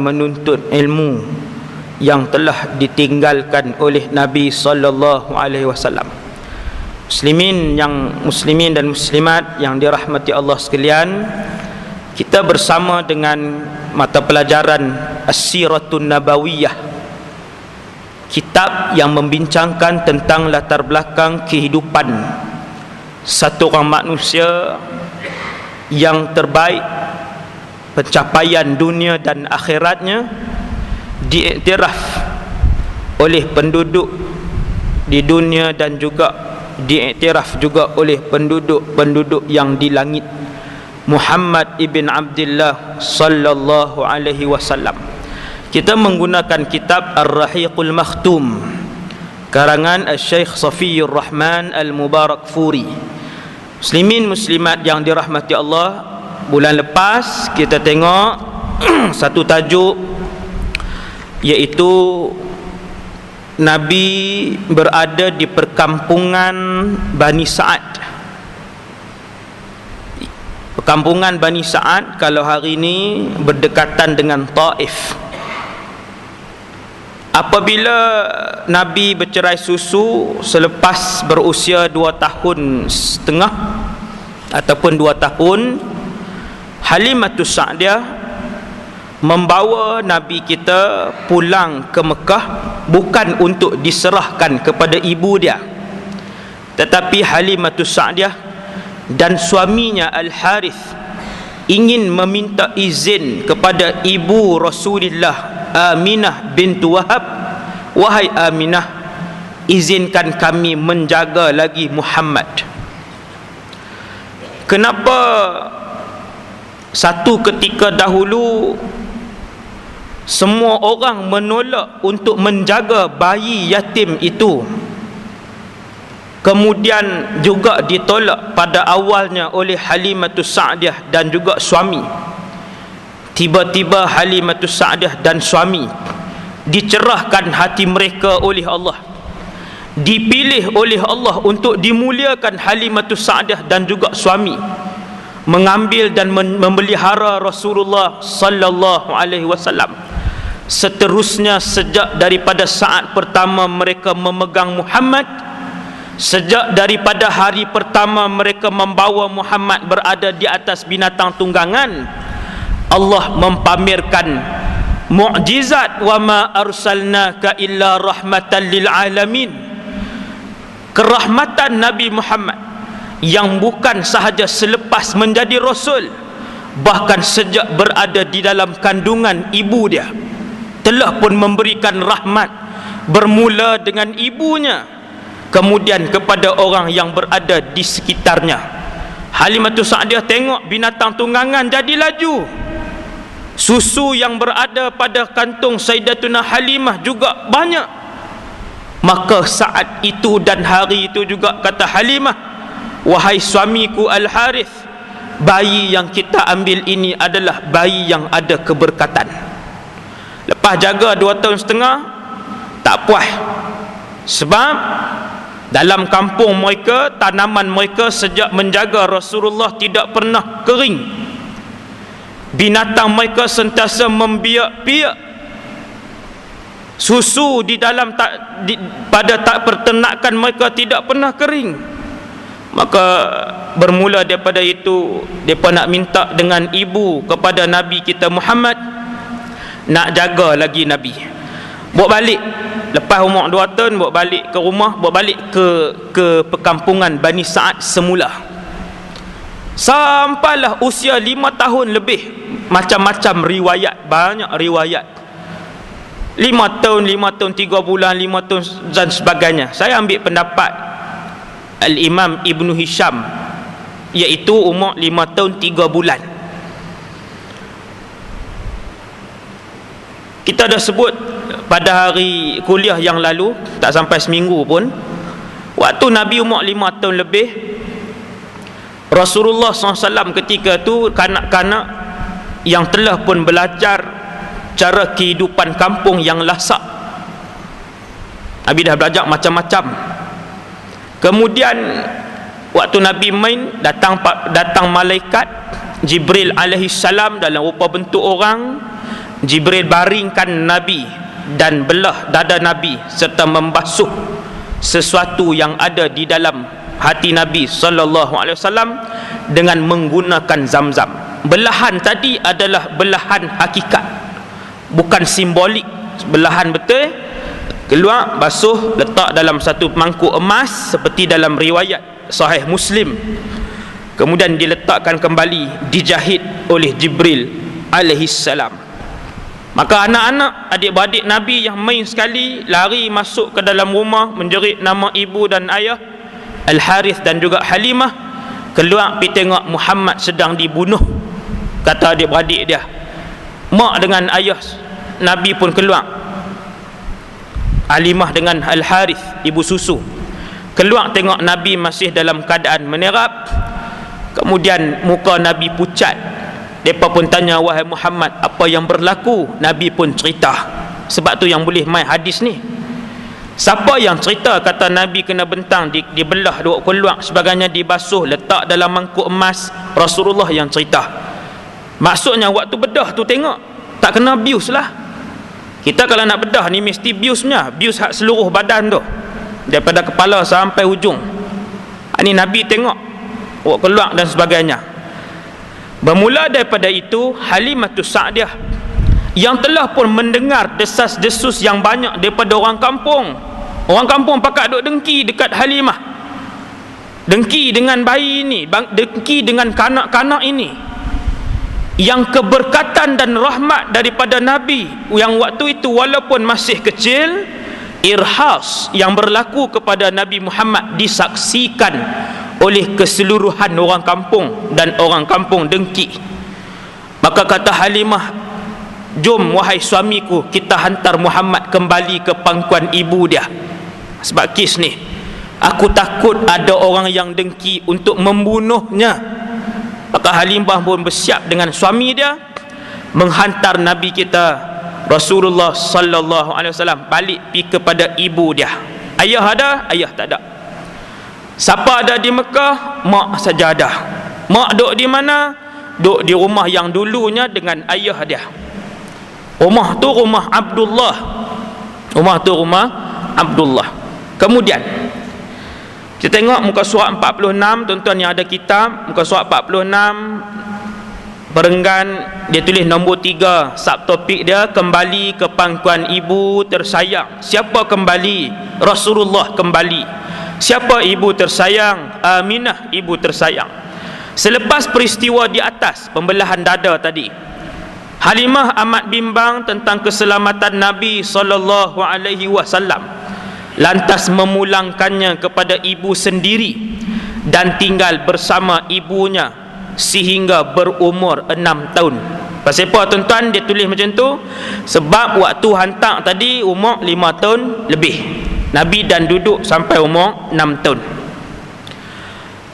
menuntut ilmu yang telah ditinggalkan oleh Nabi sallallahu alaihi wasallam. Muslimin dan muslimat yang dirahmati Allah sekalian, kita bersama dengan mata pelajaran As-Siratun Nabawiyah, kitab yang membincangkan tentang latar belakang kehidupan satu orang manusia yang terbaik, pencapaian dunia dan akhiratnya diiktiraf oleh penduduk di dunia dan juga diiktiraf juga oleh penduduk yang di langit, Muhammad ibn Abdullah sallallahu alaihi wasallam. Kita menggunakan kitab Ar-Rahiqul Makhtum karangan Syekh Safiyur Rahman Al-Mubarakfuri. Muslimin muslimat yang dirahmati Allah, bulan lepas kita tengok satu tajuk, iaitu Nabi berada di perkampungan Bani Sa'ad. Perkampungan Bani Sa'ad kalau hari ini berdekatan dengan Taif. Apabila Nabi bercerai susu selepas berusia 2 tahun setengah ataupun 2 tahun, Halimatus Sa'diyah membawa Nabi kita pulang ke Mekah bukan untuk diserahkan kepada ibu dia, tetapi Halimatus Sa'diyah dan suaminya Al-Harith ingin meminta izin kepada ibu Rasulullah Aminah bintu Wahab, wahai Aminah, izinkan kami menjaga lagi Muhammad. Kenapa satu ketika dahulu semua orang menolak untuk menjaga bayi yatim itu, kemudian juga ditolak pada awalnya oleh Halimatus Sa'diyah dan juga suami? Tiba-tiba Halimatus Sa'diyah dan suami dicerahkan hati mereka oleh Allah, dipilih oleh Allah untuk dimuliakan Halimatus Sa'diyah dan juga suami, mengambil dan memelihara Rasulullah sallallahu alaihi wasallam. Seterusnya sejak daripada saat pertama mereka memegang Muhammad, sejak daripada hari pertama mereka membawa Muhammad berada di atas binatang tunggangan, Allah mempamerkan mukjizat, wa ma arsalnaka illa rahmatan lil alamin. Kerahmatan Nabi Muhammad yang bukan sahaja selepas menjadi rasul, bahkan sejak berada di dalam kandungan ibu dia telah pun memberikan rahmat, bermula dengan ibunya, kemudian kepada orang yang berada di sekitarnya. Halimatus Sa'diyah tengok binatang tunggangan jadi laju, susu yang berada pada kantung Sayyidatuna Halimah juga banyak. Maka saat itu dan hari itu juga kata Halimah, wahai suamiku Al-Harith, bayi yang kita ambil ini adalah bayi yang ada keberkatan. Lepas jaga 2 tahun setengah, tak puas, sebab dalam kampung mereka, tanaman mereka sejak menjaga Rasulullah tidak pernah kering. Binatang mereka sentiasa membiak-biak, susu di dalam pada peternakan mereka tidak pernah kering. Maka bermula daripada itu, mereka nak minta dengan ibu kepada Nabi kita Muhammad, nak jaga lagi Nabi. Bawa balik lepas umur 2 tahun, bawa balik ke rumah, bawa balik ke perkampungan Bani Sa'ad semula. Sampailah usia 5 tahun lebih, macam-macam riwayat, banyak riwayat. 5 tahun, 5 tahun 3 bulan, 5 tahun dan sebagainya. Saya ambil pendapat Al-Imam Ibnu Hisham, iaitu umur 5 tahun 3 bulan. Kita dah sebut pada hari kuliah yang lalu, tak sampai seminggu pun, waktu Nabi umur 5 tahun lebih, Rasulullah SAW ketika itu kanak-kanak yang telah pun belajar cara kehidupan kampung yang lasak. Nabi dah belajar macam-macam. Kemudian waktu Nabi main, datang malaikat Jibril alaihi salam dalam rupa bentuk orang, Jibril baringkan Nabi dan belah dada Nabi serta membasuh sesuatu yang ada di dalam hati Nabi sallallahu alaihi wasallam dengan menggunakan Zam-Zam. Belahan tadi adalah belahan hakikat, bukan simbolik. Belahan betul, keluar, basuh, letak dalam satu mangkuk emas seperti dalam riwayat Sahih Muslim, kemudian diletakkan kembali, dijahit oleh Jibril alaihissalam. Maka anak-anak, adik-beradik Nabi yang main sekali lari masuk ke dalam rumah, menjerit nama ibu dan ayah, Al-Harith dan juga Halimah. Keluar pergi tengok Muhammad sedang dibunuh. Kata adik-beradik dia, mak dengan ayah Nabi pun keluar. Halimah dengan Al-Harith, ibu susu, keluar tengok Nabi masih dalam keadaan menerap. Kemudian muka Nabi pucat. Mereka pun tanya, wahai Muhammad, apa yang berlaku? Nabi pun cerita. Sebab tu yang boleh main hadis ni. Siapa yang cerita? Kata Nabi kena bentang, dibelah dua keluar, sebagainya dibasuh, letak dalam mangkuk emas. Rasulullah yang cerita. Maksudnya waktu bedah tu tengok, tak kena bius lah. Kita kalau nak bedah ni mesti biusnya, bius hak seluruh badan tu, daripada kepala sampai hujung. Ini Nabi tengok, keluar dan sebagainya. Bermula daripada itu, Halimatus Sa'diyah yang telah pun mendengar desas-desus yang banyak daripada orang kampung. Orang kampung pakat duk dengki dekat Halimah, dengki dengan bayi ini, dengki dengan kanak-kanak ini, yang keberkatan dan rahmat daripada Nabi yang waktu itu walaupun masih kecil, irhas yang berlaku kepada Nabi Muhammad disaksikan oleh keseluruhan orang kampung, dan orang kampung dengki. Maka kata Halimah, jom wahai suamiku, kita hantar Muhammad kembali ke pangkuan ibu dia. Sebab kes ni, aku takut ada orang yang dengki untuk membunuhnya. Maka Halimah pun bersiap dengan suami dia, menghantar Nabi kita Rasulullah sallallahu alaihi wasallam balik pergi kepada ibu dia. Ayah ada, ayah tak ada. Siapa ada di Mekah? Mak saja ada. Mak duduk di mana? Duduk di rumah yang dulunya dengan ayah dia. Rumah tu rumah Abdullah. Rumah tu rumah Abdullah. Kemudian kita tengok muka surat 46, tuan-tuan yang ada kitab, muka surat 46 perenggan, dia tulis nombor 3, subtopik dia, kembali ke pangkuan ibu tersayang. Siapa kembali? Rasulullah kembali. Siapa ibu tersayang? Aminah, ibu tersayang. Selepas peristiwa di atas, pembelahan dada tadi, Halimah amat bimbang tentang keselamatan Nabi sallallahu alaihi wasallam, lantas memulangkannya kepada ibu sendiri dan tinggal bersama ibunya sehingga berumur 6 tahun. Pasal apa tuan-tuan dia tulis macam tu? Sebab waktu hantar tadi umur 5 tahun lebih, Nabi dan duduk sampai umur 6 tahun.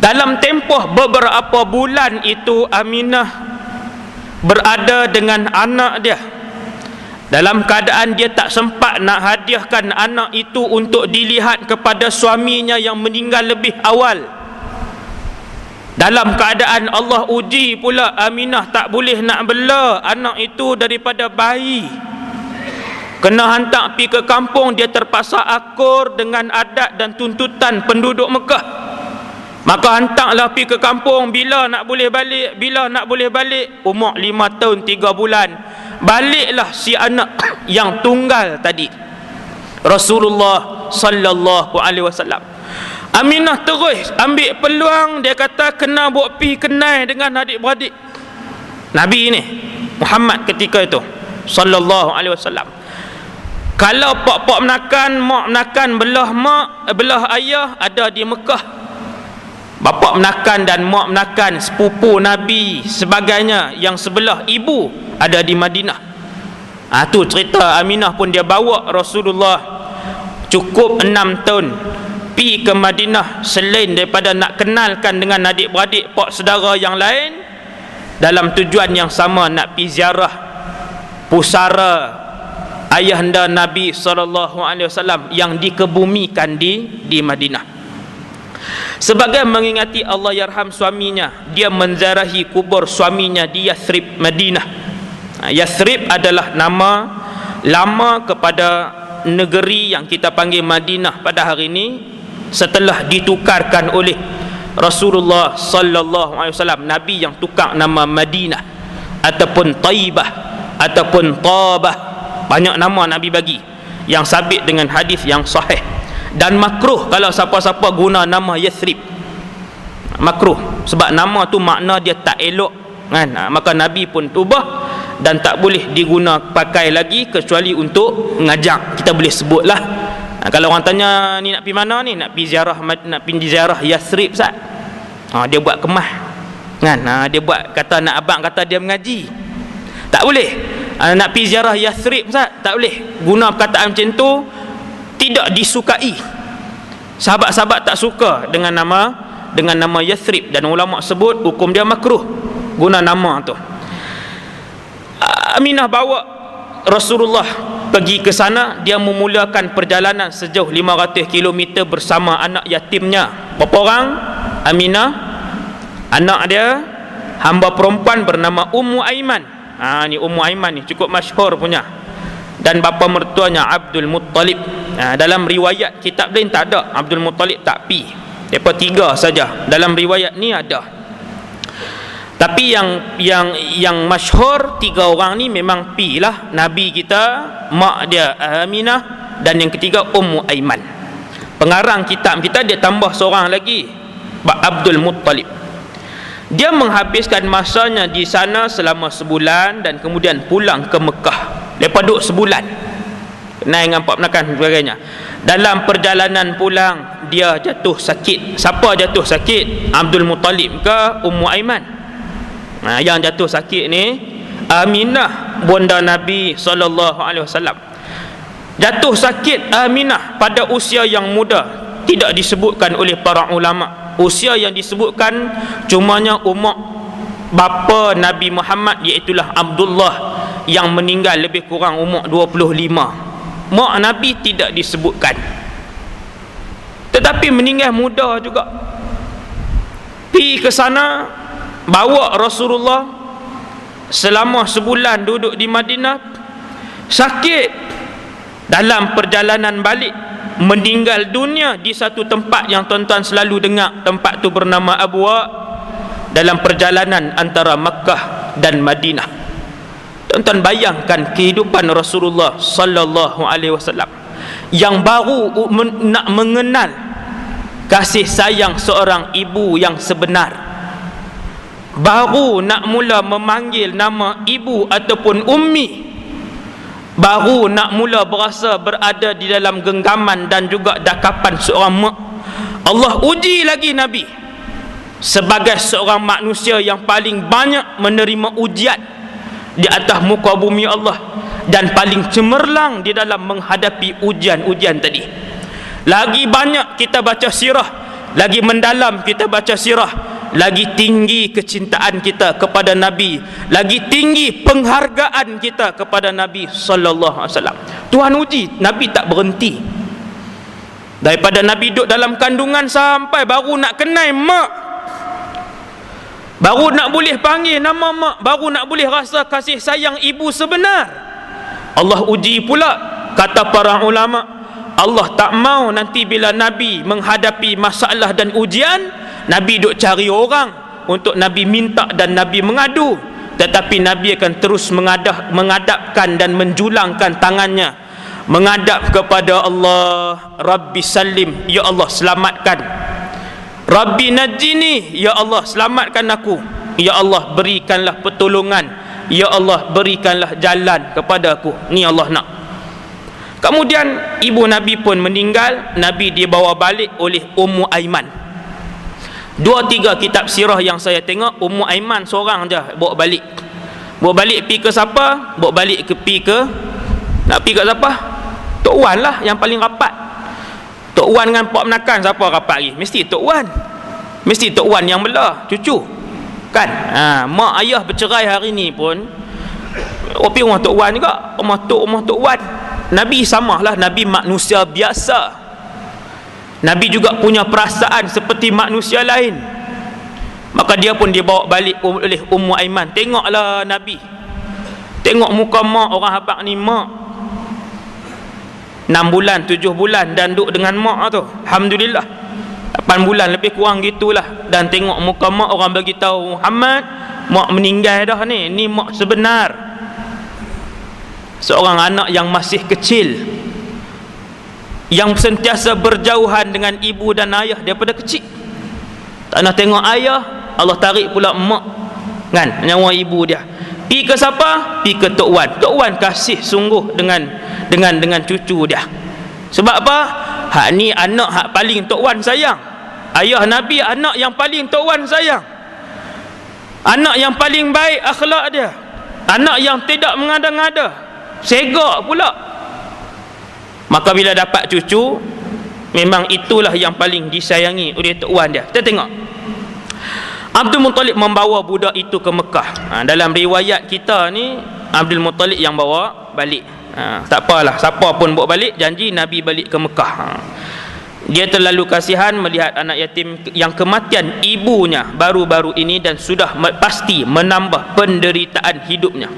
Dalam tempoh beberapa bulan itu, Aminah berada dengan anak dia dalam keadaan dia tak sempat nak hadiahkan anak itu untuk dilihat kepada suaminya yang meninggal lebih awal. Dalam keadaan Allah uji pula, Aminah tak boleh nak bela anak itu daripada bayi. Kena hantar pergi ke kampung, dia terpaksa akur dengan adat dan tuntutan penduduk Mekah. Maka hantarlah pergi ke kampung. Bila nak boleh balik? Bila nak boleh balik? Umur 5 tahun 3 bulan. Baliklah si anak yang tunggal tadi, Rasulullah sallallahu alaihi wasallam. Aminah terus ambil peluang, dia kata kena buat pi kenal dengan adik-beradik Nabi ni Muhammad ketika itu sallallahu alaihi wasallam. Kalau pak-pak menakan, mak menakan, belah mak, belah ayah ada di Mekah. Bapak menakan dan mak menakan, sepupu Nabi sebagainya yang sebelah ibu ada di Madinah. Tu cerita Aminah pun dia bawa Rasulullah cukup 6 tahun pi ke Madinah, selain daripada nak kenalkan dengan adik-beradik pak saudara yang lain, dalam tujuan yang sama, nak pi ziarah pusara ayahanda Nabi SAW yang dikebumikan di Madinah. Sebagai mengingati Allah yarham suaminya, dia menziarahi kubur suaminya di Yathrib, Madinah. Yathrib adalah nama lama kepada negeri yang kita panggil Madinah pada hari ini, setelah ditukarkan oleh Rasulullah sallallahu alaihi wasallam. Nabi yang tukar nama Madinah ataupun Taibah ataupun Tabah. Banyak nama Nabi bagi yang sabit dengan hadis yang sahih. Dan makruh kalau siapa-siapa guna nama Yathrib. Makruh sebab nama tu makna dia tak elok kan. Maka Nabi pun tubah dan tak boleh diguna pakai lagi kecuali untuk ngajak. Kita boleh sebutlah. Kalau orang tanya ni nak pergi mana ni, nak pergi ziarah Yathrib Ustaz. Dia buat kemah kan. Dia buat kata nak abang kata dia mengaji. Tak boleh. Nak pergi ziarah Yathrib Ustaz, tak boleh guna perkataan macam tu. Tidak disukai. Sahabat-sahabat tak suka dengan nama Yathrib, dan ulama sebut hukum dia makruh guna nama tu. Aminah bawa Rasulullah pergi ke sana. Dia memulakan perjalanan sejauh 500 km bersama anak yatimnya. Berapa orang? Aminah, anak dia, hamba perempuan bernama Ummu Aiman. Ni Ummu Aiman ni cukup masyhur punya. Dan bapa mertuanya Abdul Muttalib. Dalam riwayat kitab lain tak ada Abdul Muttalib tak pi. Depa 3 saja. Dalam riwayat ni ada. Tapi yang masyhur 3 orang ni memang pi lah. Nabi kita, mak dia Aminah, dan yang ketiga Ummu Aiman. Pengarang kitab kita dia tambah seorang lagi, Abdul Muttalib. Dia menghabiskan masanya di sana selama sebulan dan kemudian pulang ke Mekah. Lepas duduk sebulan naik dengan pak menakan sebagainya. Dalam perjalanan pulang dia jatuh sakit. Siapa jatuh sakit? Abdul Muttalib ke Ummu Aiman? Yang jatuh sakit ni Aminah, bunda Nabi SAW. Jatuh sakit Aminah pada usia yang muda. Tidak disebutkan oleh para ulama. Usia yang disebutkan cumanya umur bapa Nabi Muhammad, iaitulah Abdullah, yang meninggal lebih kurang umur 25. Mak Nabi tidak disebutkan, tetapi meninggal muda juga. Pergi ke sana, bawa Rasulullah selama sebulan duduk di Madinah. Sakit. Dalam perjalanan balik meninggal dunia di satu tempat yang tuan-tuan selalu dengar. Tempat tu bernama Abwa, dalam perjalanan antara Makkah dan Madinah. Tuan-tuan bayangkan kehidupan Rasulullah sallallahu alaihi wasallam yang baru nak mengenal kasih sayang seorang ibu yang sebenar, baru nak mula memanggil nama ibu ataupun ummi, baru nak mula berasa berada di dalam genggaman dan juga dakapan seorang mak. Allah uji lagi Nabi sebagai seorang manusia yang paling banyak menerima ujian di atas muka bumi Allah, dan paling cemerlang di dalam menghadapi ujian-ujian tadi. Lagi banyak kita baca sirah, lagi mendalam kita baca sirah, lagi tinggi kecintaan kita kepada Nabi, lagi tinggi penghargaan kita kepada Nabi sallallahu alaihi wasallam. Tuhan uji, Nabi tak berhenti. Daripada Nabi duduk dalam kandungan sampai baru nak kenal mak, baru nak boleh panggil nama mak, baru nak boleh rasa kasih sayang ibu sebenar. Allah uji pula. Kata para ulama, Allah tak mau nanti bila Nabi menghadapi masalah dan ujian, Nabi duk cari orang untuk Nabi minta dan Nabi mengadu, tetapi Nabi akan terus mengadapkan dan menjulangkan tangannya, mengadap kepada Allah. Rabbi salim, ya Allah selamatkan. Rabbi najini, ya Allah selamatkan aku. Ya Allah berikanlah pertolongan. Ya Allah berikanlah jalan kepada aku. Ni Allah nak. Kemudian ibu Nabi pun meninggal. Nabi dibawa balik oleh Ummu Aiman. 2-3 kitab sirah yang saya tengok, Ummu Aiman seorang je bawa balik. Bawa balik pi ke siapa? Bawa balik nak pi ke siapa? Tok Wan lah yang paling rapat. Tok Wan dengan Pak Menakan siapa rapat lagi? Mesti Tok Wan. Mesti Tok Wan yang belah cucu kan. Mak ayah bercerai hari ni pun pergi rumah Tok Wan juga, rumah Tok Wan. Nabi samalah, Nabi manusia biasa. Nabi juga punya perasaan seperti manusia lain. Maka dia pun dibawa balik oleh Ummu Aiman. Tengoklah Nabi, Tengok muka mak orang habaq ni, mak 6 bulan 7 bulan dan duduk dengan mak tu, alhamdulillah 8 bulan lebih kurang gitulah. Dan tengok muka mak, orang bagi tahu Muhammad mak meninggal dah ni mak sebenar. Seorang anak yang masih kecil, yang sentiasa berjauhan dengan ibu dan ayah daripada kecil, tak nak tengok ayah, Allah tarik pula mak kan, nyawa ibu dia. Pi ke siapa? Pi ke Tok Wan. Tok Wan kasih sungguh dengan cucu dia. Sebab apa? Hak ni anak hak paling Tok Wan sayang. Ayah Nabi anak yang paling Tok Wan sayang. Anak yang paling baik akhlak dia. Anak yang tidak mengada-ngada. Segak pula. Maka bila dapat cucu, memang itulah yang paling disayangi oleh Tok Wan dia. Kita tengok. Abdul Muttalib membawa budak itu ke Mekah. Dalam riwayat kita ni Abdul Muttalib yang bawa balik. Tak apalah, siapa pun bawa balik, janji Nabi balik ke Mekah. Dia terlalu kasihan melihat anak yatim yang kematian ibunya baru-baru ini dan sudah pasti menambah penderitaan hidupnya.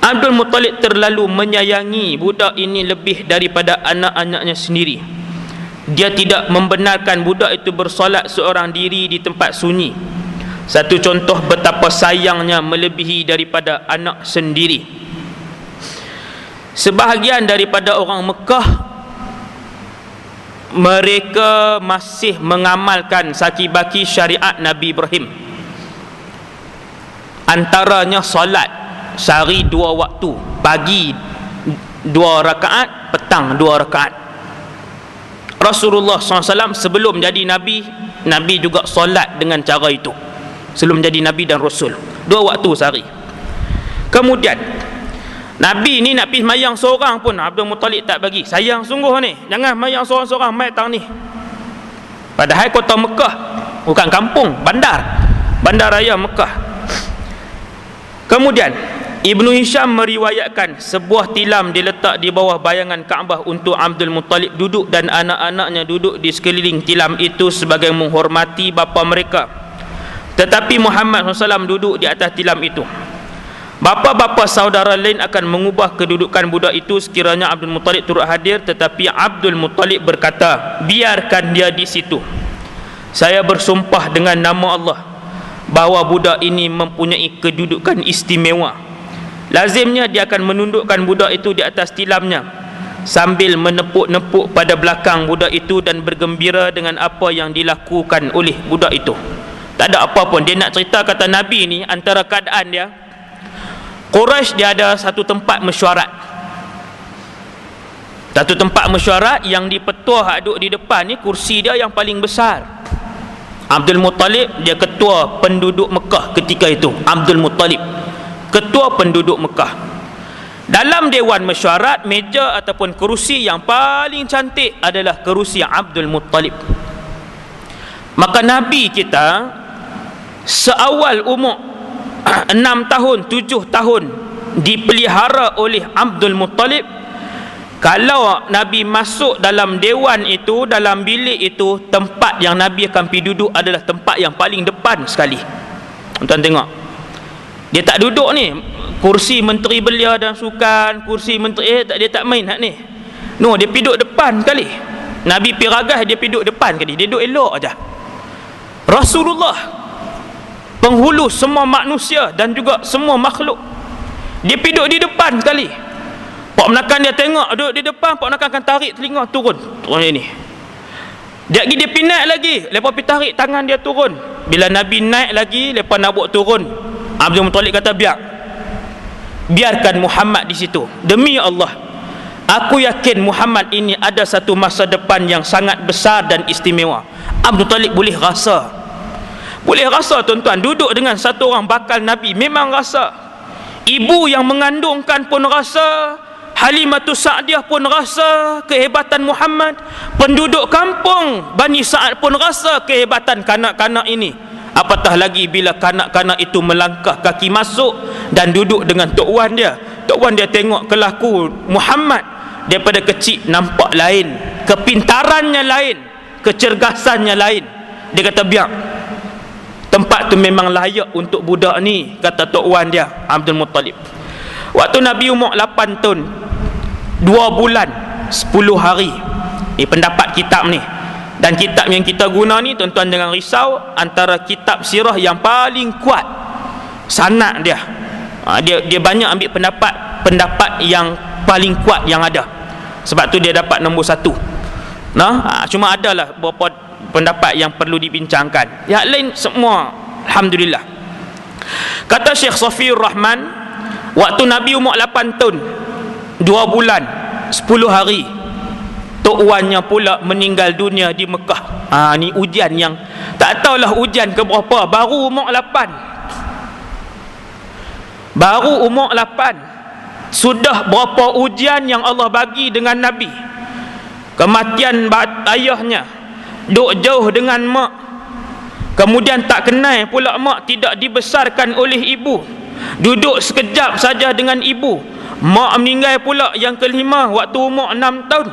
Abdul Muttalib terlalu menyayangi budak ini lebih daripada anak-anaknya sendiri. Dia tidak membenarkan budak itu bersolat seorang diri di tempat sunyi. Satu contoh betapa sayangnya melebihi daripada anak sendiri. Sebahagian daripada orang Mekah, mereka masih mengamalkan saki-baki syariat Nabi Ibrahim. Antaranya solat sehari 2 waktu, pagi 2 rakaat, petang 2 rakaat. Rasulullah SAW sebelum jadi Nabi, Nabi juga solat dengan cara itu. Sebelum jadi Nabi dan Rasul 2 waktu sehari. Kemudian Nabi ni nak pergi mayang seorang pun Abdul Muttalib tak bagi. Sayang sungguh ni, jangan mayang seorang-seorang, mai tang ni. Padahal kota Mekah, bukan kampung, bandar raya Mekah. Kemudian Ibnu Hisham meriwayatkan sebuah tilam diletak di bawah bayangan Kaabah untuk Abdul Muttalib duduk dan anak-anaknya duduk di sekeliling tilam itu sebagai menghormati bapa mereka. Tetapi Muhammad SAW duduk di atas tilam itu. Bapa-bapa saudara lain akan mengubah kedudukan budak itu sekiranya Abdul Muttalib turut hadir, tetapi Abdul Muttalib berkata, biarkan dia di situ. Saya bersumpah dengan nama Allah bahawa budak ini mempunyai kedudukan istimewa. Lazimnya dia akan menundukkan budak itu di atas tilamnya sambil menepuk-nepuk pada belakang budak itu dan bergembira dengan apa yang dilakukan oleh budak itu. Tak ada apa pun. Dia nak cerita, kata Nabi ni, antara keadaan dia, Quraisy dia ada satu tempat mesyuarat. Satu tempat mesyuarat yang di petua duduk di depan ni, kursi dia yang paling besar. Abdul Muttalib dia ketua penduduk Mekah ketika itu. Abdul Muttalib ketua penduduk Mekah. Dalam dewan mesyuarat, meja ataupun kerusi yang paling cantik adalah kerusi Abdul Muttalib. Maka Nabi kita seawal umur 6 tahun 7 tahun dipelihara oleh Abdul Muttalib. Kalau Nabi masuk dalam dewan itu, dalam bilik itu, tempat yang Nabi akan pergi duduk adalah tempat yang paling depan sekali. Tuan tengok, dia tak duduk ni kursi menteri belia dan sukan, kursi menteri dia tak main hak ni. No, dia pergi duduk depan kali. Nabi pergi ragah, dia pergi duduk depan kali. Dia duduk elok aja. Rasulullah penghulu semua manusia dan juga semua makhluk, dia pergi duduk di depan kali. Pak menakan dia tengok duduk di depan, Pak menakan akan tarik telinga turun ini. Dia pergi, dia pergi naik lagi, lepas pergi tarik tangan dia turun. Bila Nabi naik lagi, lepas nak buat turun, Abdul Muttalib kata, biarkan Muhammad di situ. Demi Allah, aku yakin Muhammad ini ada satu masa depan yang sangat besar dan istimewa. Abdul Muttalib boleh rasa tuan-tuan, duduk dengan satu orang bakal Nabi, memang rasa. Ibu yang mengandungkan pun rasa, Halimatus Sa'diyah pun rasa kehebatan Muhammad, penduduk kampung Bani Sa'ad pun rasa kehebatan kanak-kanak ini. Apatah lagi bila kanak-kanak itu melangkah kaki masuk dan duduk dengan Tok Wan dia. Tok Wan dia tengok kelaku Muhammad daripada kecil nampak lain, kepintarannya lain, kecergasannya lain. Dia kata, biar, tempat tu memang layak untuk budak ni, kata Tok Wan dia, Abdul Muttalib. Waktu Nabi umur 8 tahun 2 bulan 10 hari. Ini pendapat kitab ni. Dan kitab yang kita guna ni, tuan-tuan jangan risau, antara kitab sirah yang paling kuat sanad dia. Dia banyak ambil pendapat yang paling kuat yang ada. Sebab tu dia dapat nombor 1. Cuma adalah beberapa pendapat yang perlu dibincangkan. Yang lain semua alhamdulillah. Kata Syekh Safiur Rahman, waktu Nabi umur 8 tahun 2 bulan 10 hari, Tok Wannya pula meninggal dunia di Mekah. Ni ujian yang tak tahulah ujian ke berapa. Baru umur 8. Baru umur 8 sudah berapa ujian yang Allah bagi dengan Nabi. Kematian ayahnya, duk jauh dengan mak, kemudian tak kenal pula mak, tidak dibesarkan oleh ibu, duduk sekejap saja dengan ibu. Mak meninggal pula yang kelima waktu umur 6 tahun.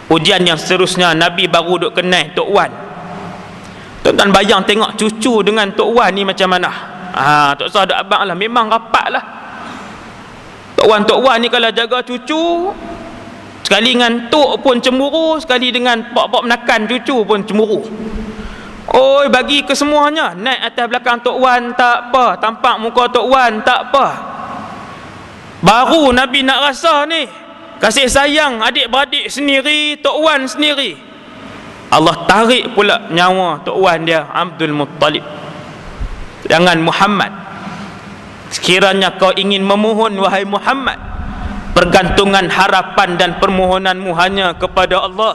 Ujian yang seterusnya, Nabi baru duk kenal Tok Wan. Tuan-tuan bayang tengok cucu dengan Tok Wan ni macam mana. Tak usah ada abang lah, memang rapat lah. Tok Wan ni kalau jaga cucu, sekali dengan tok pun cemburu, sekali dengan pak-pak menakan cucu pun cemburu. Oi, bagi ke semuanya. Naik atas belakang Tok Wan tak apa, tampak muka Tok Wan tak apa. Baru Nabi nak rasa ni kasih sayang adik-beradik sendiri, Tok Wan sendiri. Allah tarik pula nyawa Tok Wan dia, Abdul Muttalib. Jangan Muhammad. Sekiranya kau ingin memohon, wahai Muhammad, pergantungan harapan dan permohonanmu hanya kepada Allah.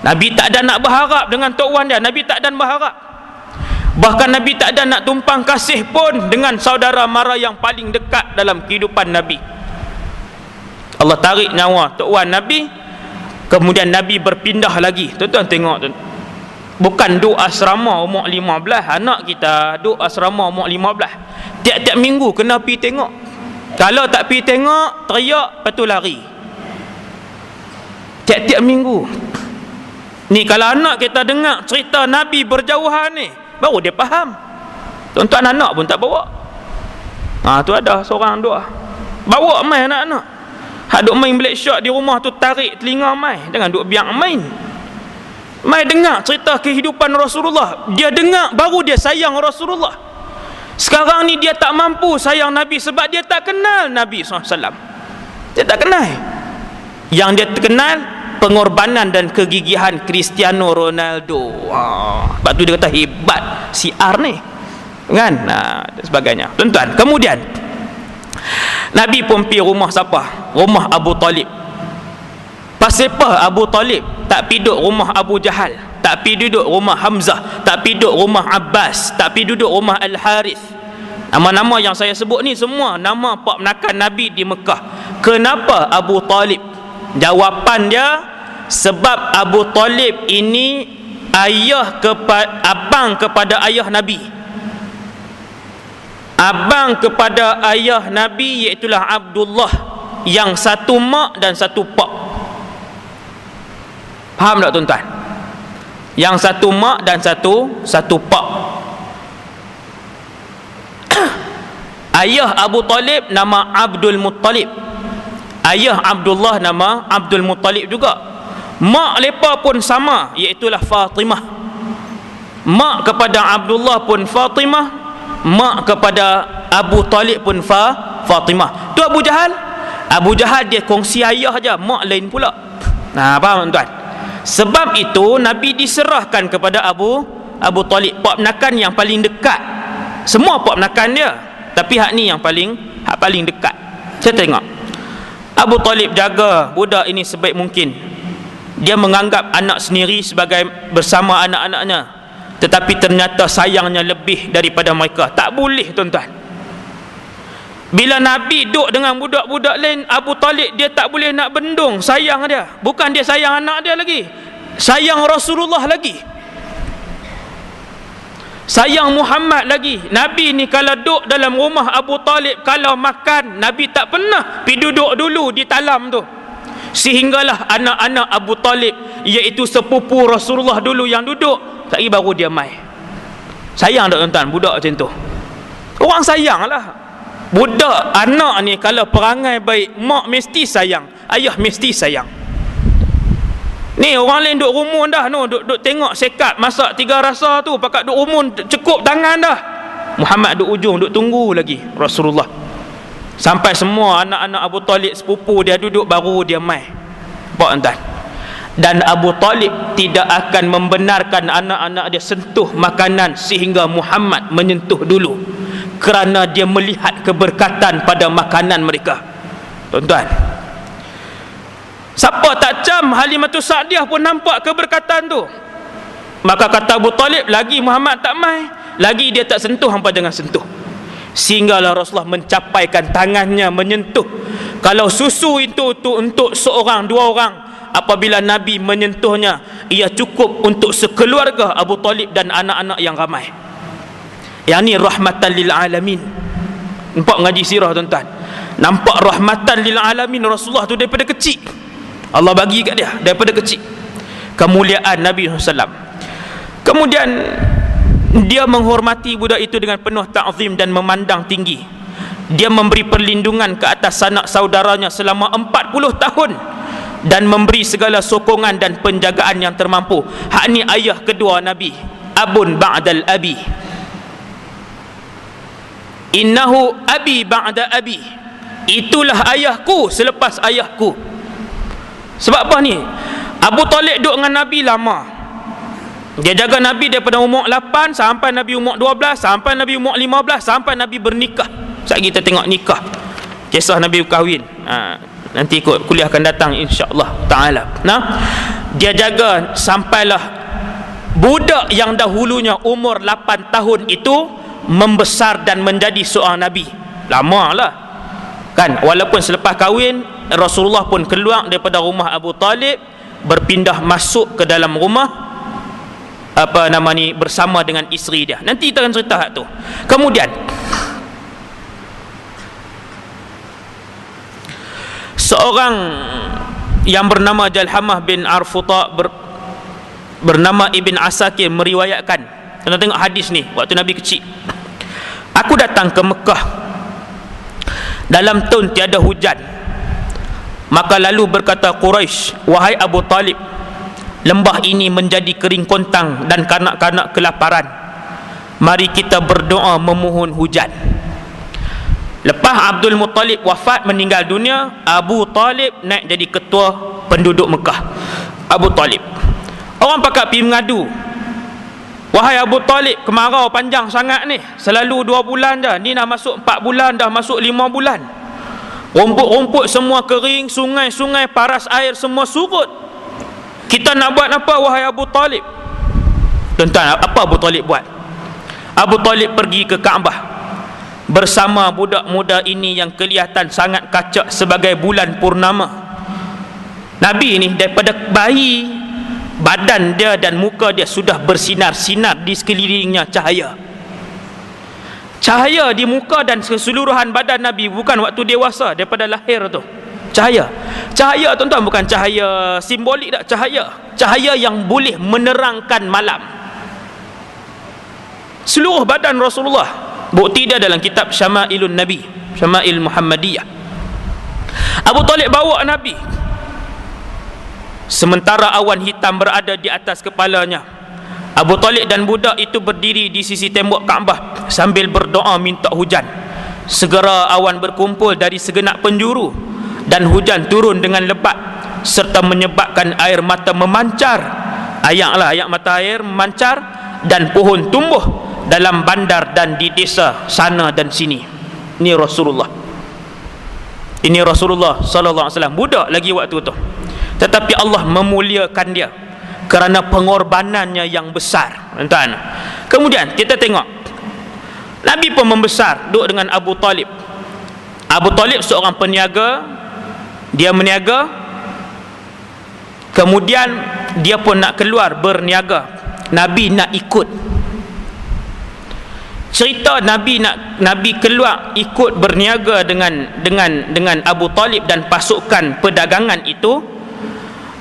Nabi tak ada nak berharap dengan Tok Wan dia. Nabi tak ada berharap. Bahkan Nabi tak ada nak tumpang kasih pun dengan saudara mara yang paling dekat dalam kehidupan Nabi. Allah tarik nyawa Tok Wan Nabi. Kemudian Nabi berpindah lagi. Tuan-tuan tengok, bukan duk asrama umur 15. Anak kita duk asrama umur 15. Tiap-tiap minggu kena pergi tengok. Kalau tak pergi tengok, teriak, lepas tu lari. Tiap-tiap minggu. Ni kalau anak kita dengar cerita Nabi berjauhan ni, baru dia faham. Tuan-tuan anak pun tak bawa. Tu ada seorang doa, bawa main anak-anak. Hak duk main black shot di rumah tu, tarik telinga main. Jangan duk biar main. Mai dengar cerita kehidupan Rasulullah. Dia dengar baru dia sayang Rasulullah. Sekarang ni dia tak mampu sayang Nabi sebab dia tak kenal Nabi SAW. Dia tak kenal. Yang dia kenal pengorbanan dan kegigihan Cristiano Ronaldo. Sebab tu dia kata hebat siar ni, kan? Dan sebagainya. Tuan-tuan, kemudian Nabi pun pergi rumah siapa? Rumah Abu Talib. Pasal apa Abu Talib tak pergi duduk rumah Abu Jahal, tak pergi duduk rumah Hamzah, tak pergi duduk rumah Abbas, tak pergi duduk rumah Al-Harith? Nama-nama yang saya sebut ni semua nama pak menakan Nabi di Mekah. Kenapa Abu Talib? Jawapan dia, sebab Abu Talib ini abang kepada ayah Nabi. Abang kepada ayah Nabi, iaitulah Abdullah, yang satu mak dan satu pak. Faham tak tuan-tuan? Yang satu mak dan satu pak. Ayah Abu Talib nama Abdul Muttalib. Ayah Abdullah nama Abdul Muttalib juga. Mak mereka pun sama, iaitulah Fatimah. Mak kepada Abdullah pun Fatimah, mak kepada Abu Talib pun Fatimah. Tu Abu Jahal. Abu Jahal dia kongsi ayah aja, mak lain pula. Faham tuan? Sebab itu Nabi diserahkan kepada Abu Talib, pak menakan yang paling dekat. Semua pak menakan dia, tapi hak ni yang paling dekat. Saya tengok Abu Talib jaga budak ini sebaik mungkin. Dia menganggap anak sendiri sebagai bersama anak-anaknya, tetapi ternyata sayangnya lebih daripada mereka. Tak boleh tuan-tuan. Bila Nabi duduk dengan budak-budak lain, Abu Talib dia tak boleh nak bendung sayang dia. Bukan dia sayang anak dia lagi, sayang Rasulullah lagi, sayang Muhammad lagi. Nabi ni kalau duduk dalam rumah Abu Talib, kalau makan, Nabi tak pernah pergi duduk dulu di talam tu. Sehinggalah anak-anak Abu Talib, iaitu sepupu Rasulullah dulu yang duduk, lagi baru dia mai. Sayang tak tuan-tuan budak macam tu? Orang sayang lah. Budak anak ni kalau perangai baik, mak mesti sayang, ayah mesti sayang. Ni orang lain duk rumun dah, duk tengok sekat masak 3 rasa tu, pakat duk rumun cukup tangan dah. Muhammad duk ujung, duk tunggu lagi Rasulullah. Sampai semua anak-anak Abu Talib sepupu dia duduk, baru dia mai. Nampak tuan? Dan Abu Talib tidak akan membenarkan anak-anak dia sentuh makanan sehingga Muhammad menyentuh dulu, kerana dia melihat keberkatan pada makanan mereka. Tuan-tuan, siapa tak cam Halimatus Sa'diyah pun nampak keberkatan tu. Maka kata Abu Talib, lagi Muhammad tak mai, lagi dia tak sentuh hampa jangan sentuh. Sehinggalah Rasulullah mencapaikan tangannya menyentuh. Kalau susu itu untuk seorang, 2 orang, apabila Nabi menyentuhnya, ia cukup untuk sekeluarga Abu Talib dan anak-anak yang ramai. Yang ni rahmatan lil alamin. Nampak ngaji sirah tuan-tuan, nampak rahmatan lil alamin Rasulullah tu daripada kecil. Allah bagi kat dia daripada kecil kemuliaan Nabi SAW. Kemudian dia menghormati budak itu dengan penuh ta'zim dan memandang tinggi. Dia memberi perlindungan ke atas sanak saudaranya selama 40 tahun dan memberi segala sokongan dan penjagaan yang termampu. Hak ni ayah kedua Nabi, abun ba'dal abi. Innahu abi ba'da abi. Itulah ayahku selepas ayahku. Sebab apa ni? Abu Talib duduk dengan Nabi lama. Dia jaga Nabi daripada umur 8 sampai Nabi umur 12, sampai Nabi umur 15, sampai Nabi bernikah. Sekejap kita tengok nikah, kisah Nabi berkahwin. Nanti ikut kuliah akan datang insya-Allah taala. Nah, dia jaga sampailah budak yang dahulunya umur 8 tahun itu membesar dan menjadi seorang Nabi. Lamalah kan, walaupun selepas kahwin Rasulullah pun keluar daripada rumah Abu Talib, berpindah masuk ke dalam rumah bersama dengan isteri dia. Nanti kita akan cerita hak tu. Kemudian seorang yang bernama Jalhamah bin Arfuta bernama Ibn Asakir meriwayatkan. Kita tengok hadis ni waktu Nabi kecil. Aku datang ke Mekah dalam tahun tiada hujan. Maka lalu berkata Quraisy, wahai Abu Talib, lembah ini menjadi kering kontang dan kanak-kanak kelaparan. Mari kita berdoa memohon hujan. Lepas Abdul Muttalib wafat, meninggal dunia, Abu Talib naik jadi ketua penduduk Mekah. Abu Talib, orang pakat pergi mengadu, wahai Abu Talib, kemarau panjang sangat ni, selalu 2 bulan dah, ni dah masuk 4 bulan, dah masuk 5 bulan. Rumput-rumput semua kering, sungai-sungai paras air semua surut. Kita nak buat apa wahai Abu Talib? Tuan-tuan, apa Abu Talib buat? Abu Talib pergi ke Kaabah bersama budak muda ini yang kelihatan sangat kacak sebagai bulan purnama. Nabi ni daripada bayi, badan dia dan muka dia sudah bersinar-sinar di sekelilingnya cahaya. Cahaya di muka dan keseluruhan badan Nabi, bukan waktu dewasa, daripada lahir tu. Cahaya. Cahaya tuan-tuan bukan cahaya simbolik tak, cahaya yang boleh menerangkan malam. Seluruh badan Rasulullah. Bukti dia dalam kitab Syama'ilun Nabi, Syama'il Muhammadiyah. Abu Talib bawa Nabi, sementara awan hitam berada di atas kepalanya. Abu Talib dan budak itu berdiri di sisi tembok Kaabah sambil berdoa minta hujan. Segera awan berkumpul dari segenap penjuru dan hujan turun dengan lebat serta menyebabkan air mata memancar. Ayat mata air memancar dan pohon tumbuh dalam bandar dan di desa sana dan sini. Ini Rasulullah. Ini Rasulullah sallallahu alaihi wasallam, budak lagi waktu tu. Tetapi Allah memuliakan dia kerana pengorbanannya yang besar. Tuan-tuan, kemudian kita tengok Nabi pun membesar, duduk dengan Abu Talib. Abu Talib seorang peniaga, dia meniaga, kemudian dia pun nak keluar berniaga. Nabi nak ikut. Cerita Nabi keluar ikut berniaga dengan Abu Talib dan pasukan perdagangan itu,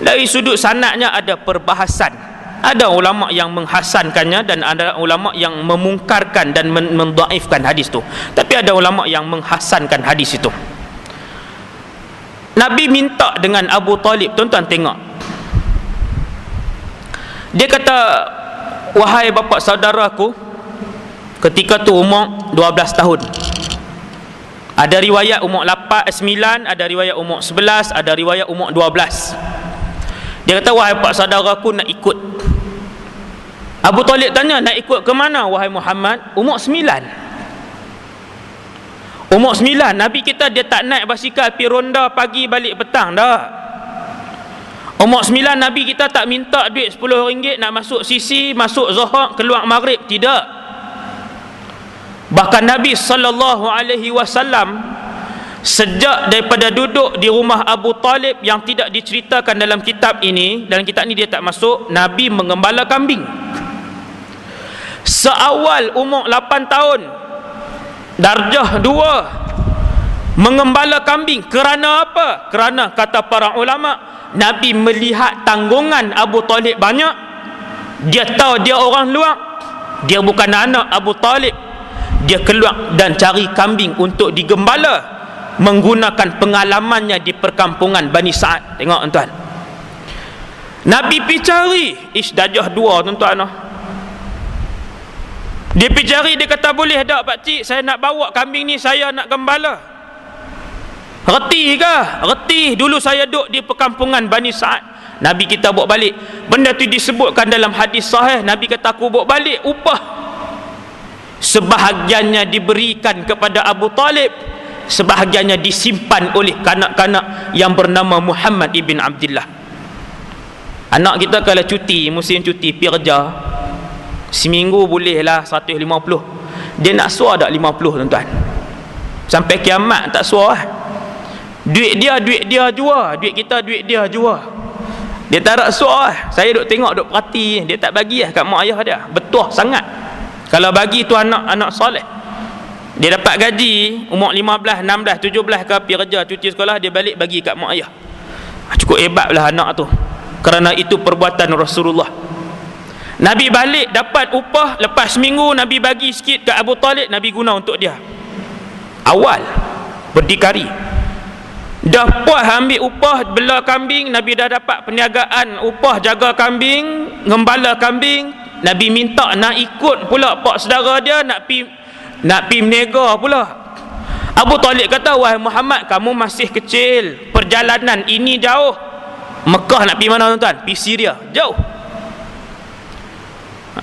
dari sudut sanadnya ada perbahasan. Ada ulama yang menghasankannya dan ada ulama yang memungkarkan dan mendhaifkan hadis tu. Tapi ada ulama yang menghasankan hadis itu. Nabi minta dengan Abu Talib, tuan-tuan tengok. Dia kata, wahai bapa saudaraku, ketika tu umur 12 tahun. Ada riwayat umur 9, ada riwayat umur 11, ada riwayat umur 12. Dia kata, wahai bapa saudaraku, nak ikut. Abu Talib tanya, nak ikut ke mana wahai Muhammad? Umur 9. Umur 9, Nabi kita dia tak naik basikal pergi ronda pagi balik petang dah. Umur 9 Nabi kita tak minta duit RM10 nak masuk sisi, masuk Zuhur, keluar Maghrib, tidak. Bahkan Nabi SAW sejak daripada duduk di rumah Abu Talib yang tidak diceritakan dalam kitab ini, dalam kitab ini dia tak masuk, Nabi mengembala kambing. Seawal umur 8 tahun, darjah 2, mengembala kambing. Kerana apa? Kerana kata para ulama, Nabi melihat tanggungan Abu Talib banyak. Dia tahu dia orang luar, dia bukan anak Abu Talib. Dia keluar dan cari kambing untuk digembala menggunakan pengalamannya di perkampungan Bani Sa'ad. Tengok tuan-tuan, Nabi pergi cari darjah 2 tuan-tuan. Dia pergi cari, dia kata, boleh tak pakcik, saya nak bawa kambing ni, saya nak gembala. Reti ke? Reti. Dulu saya duduk di perkampungan Bani Sa'ad. Nabi kita bawa balik. Benda tu disebutkan dalam hadis sahih. Nabi kata, aku bawa balik upah. Sebahagiannya diberikan kepada Abu Talib, sebahagiannya disimpan oleh kanak-kanak yang bernama Muhammad ibn Abdullah. Anak kita kalau cuti, musim cuti pergi kerja, seminggu bolehlah 150. Dia nak suar tak 50 tuan-tuan? Sampai kiamat tak suar. Duit dia jua, duit kita duit dia jua. Dia tak nak suar. Saya duk tengok, duk perhati, dia tak bagi kat mak ayah dia. Betul sangat. Kalau bagi tu anak soleh. Dia dapat gaji umur 15, 16, 17 ke pergi kerja, cuti sekolah, dia balik bagi kat mak ayah. Cukup hebatlah anak tu. Kerana itu perbuatan Rasulullah. Nabi balik dapat upah, lepas seminggu Nabi bagi sikit ke Abu Talib, Nabi guna untuk dia. Awal berdikari. Dah puas ambil upah bela kambing, Nabi dah dapat perniagaan upah jaga kambing, ngembala kambing. Nabi minta nak ikut pula pak saudara dia nak pi meniaga pula. Abu Talib kata, wahai Muhammad, kamu masih kecil, perjalanan ini jauh. Mekah nak pi mana tuan-tuan? Pi Syria, jauh.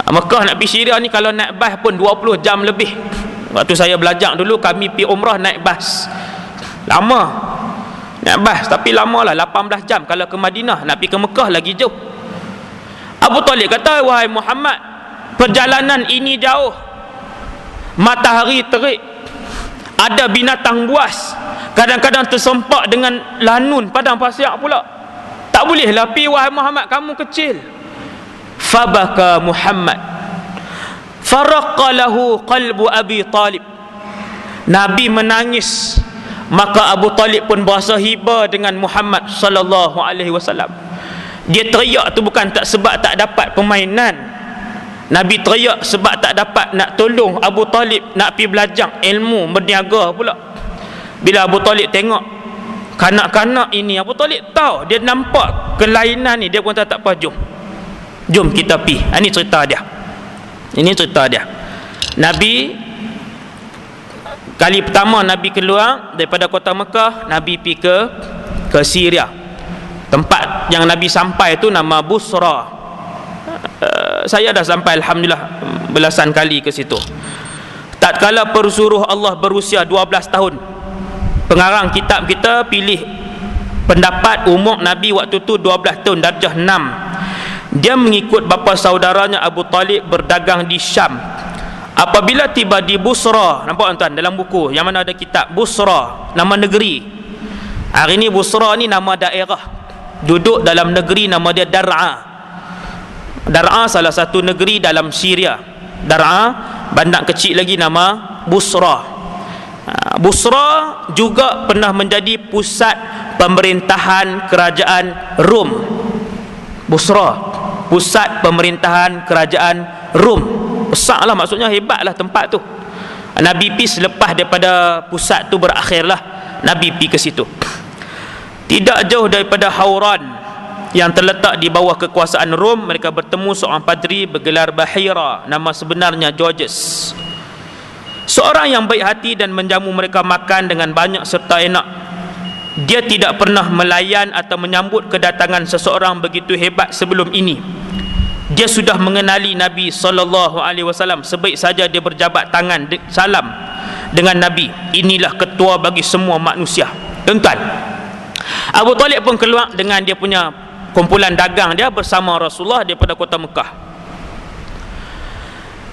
Mekah nak pi Syria ni kalau naik bas pun 20 jam lebih. Waktu saya belajar dulu, kami pi umrah naik bas, lama naik bas, tapi lama lah, 18 jam. Kalau ke Madinah, nak pi ke Mekah lagi jauh. Abu Talib kata, wahai Muhammad, perjalanan ini jauh, matahari terik, ada binatang buas, kadang-kadang tersempak dengan lanun padang pasir pula. Tak bolehlah pi, wahai Muhammad, kamu kecil. Fabaka Muhammad, faraqqa lahu qalbu Abi Talib. Nabi menangis, maka Abu Talib pun berasa hiba dengan Muhammad sallallahu alaihi wasallam. Dia teriak tu bukan tak sebab tak dapat permainan. Nabi teriak sebab tak dapat nak tolong Abu Talib nak pergi belajar ilmu berniaga pula. Bila Abu Talib tengok kanak-kanak ini, Abu Talib tahu, dia nampak kelainan ni, dia pun tak apa, jom kita pergi. Ini cerita dia. Ini cerita dia. Nabi kali pertama Nabi keluar daripada kota Mekah, Nabi pergi ke Syria. Tempat yang Nabi sampai tu nama Busra. Saya dah sampai alhamdulillah belasan kali ke situ. Tatkala persuruh Allah berusia 12 tahun, pengarang kitab kita pilih pendapat umur Nabi waktu tu 12 tahun, darjah 6. Dia mengikut bapa saudaranya Abu Talib berdagang di Syam. Apabila tiba di Busra, nampak tuan dalam buku yang mana ada kitab Busra, nama negeri. Hari ni Busra ni nama daerah, duduk dalam negeri nama dia Dar'a. Dar'a salah satu negeri dalam Syria. Dar'a, bandar kecil lagi nama Busra. Busra juga pernah menjadi pusat pemerintahan kerajaan Rom. Busra pusat pemerintahan kerajaan Rom. Besarlah, maksudnya hebatlah tempat tu. Nabi pergi selepas daripada pusat tu berakhirlah, Nabi pergi ke situ. Tidak jauh daripada Hauran yang terletak di bawah kekuasaan Rom, mereka bertemu seorang padri bergelar Bahira, nama sebenarnya Georges. Seorang yang baik hati dan menjamu mereka makan dengan banyak serta enak. Dia tidak pernah melayan atau menyambut kedatangan seseorang begitu hebat sebelum ini. Dia sudah mengenali Nabi SAW. Sebaik saja dia berjabat tangan salam dengan Nabi. Inilah ketua bagi semua manusia. Tuan-tuan, Abu Talib pun keluar dengan dia punya kumpulan dagang dia bersama Rasulullah daripada kota Mekah.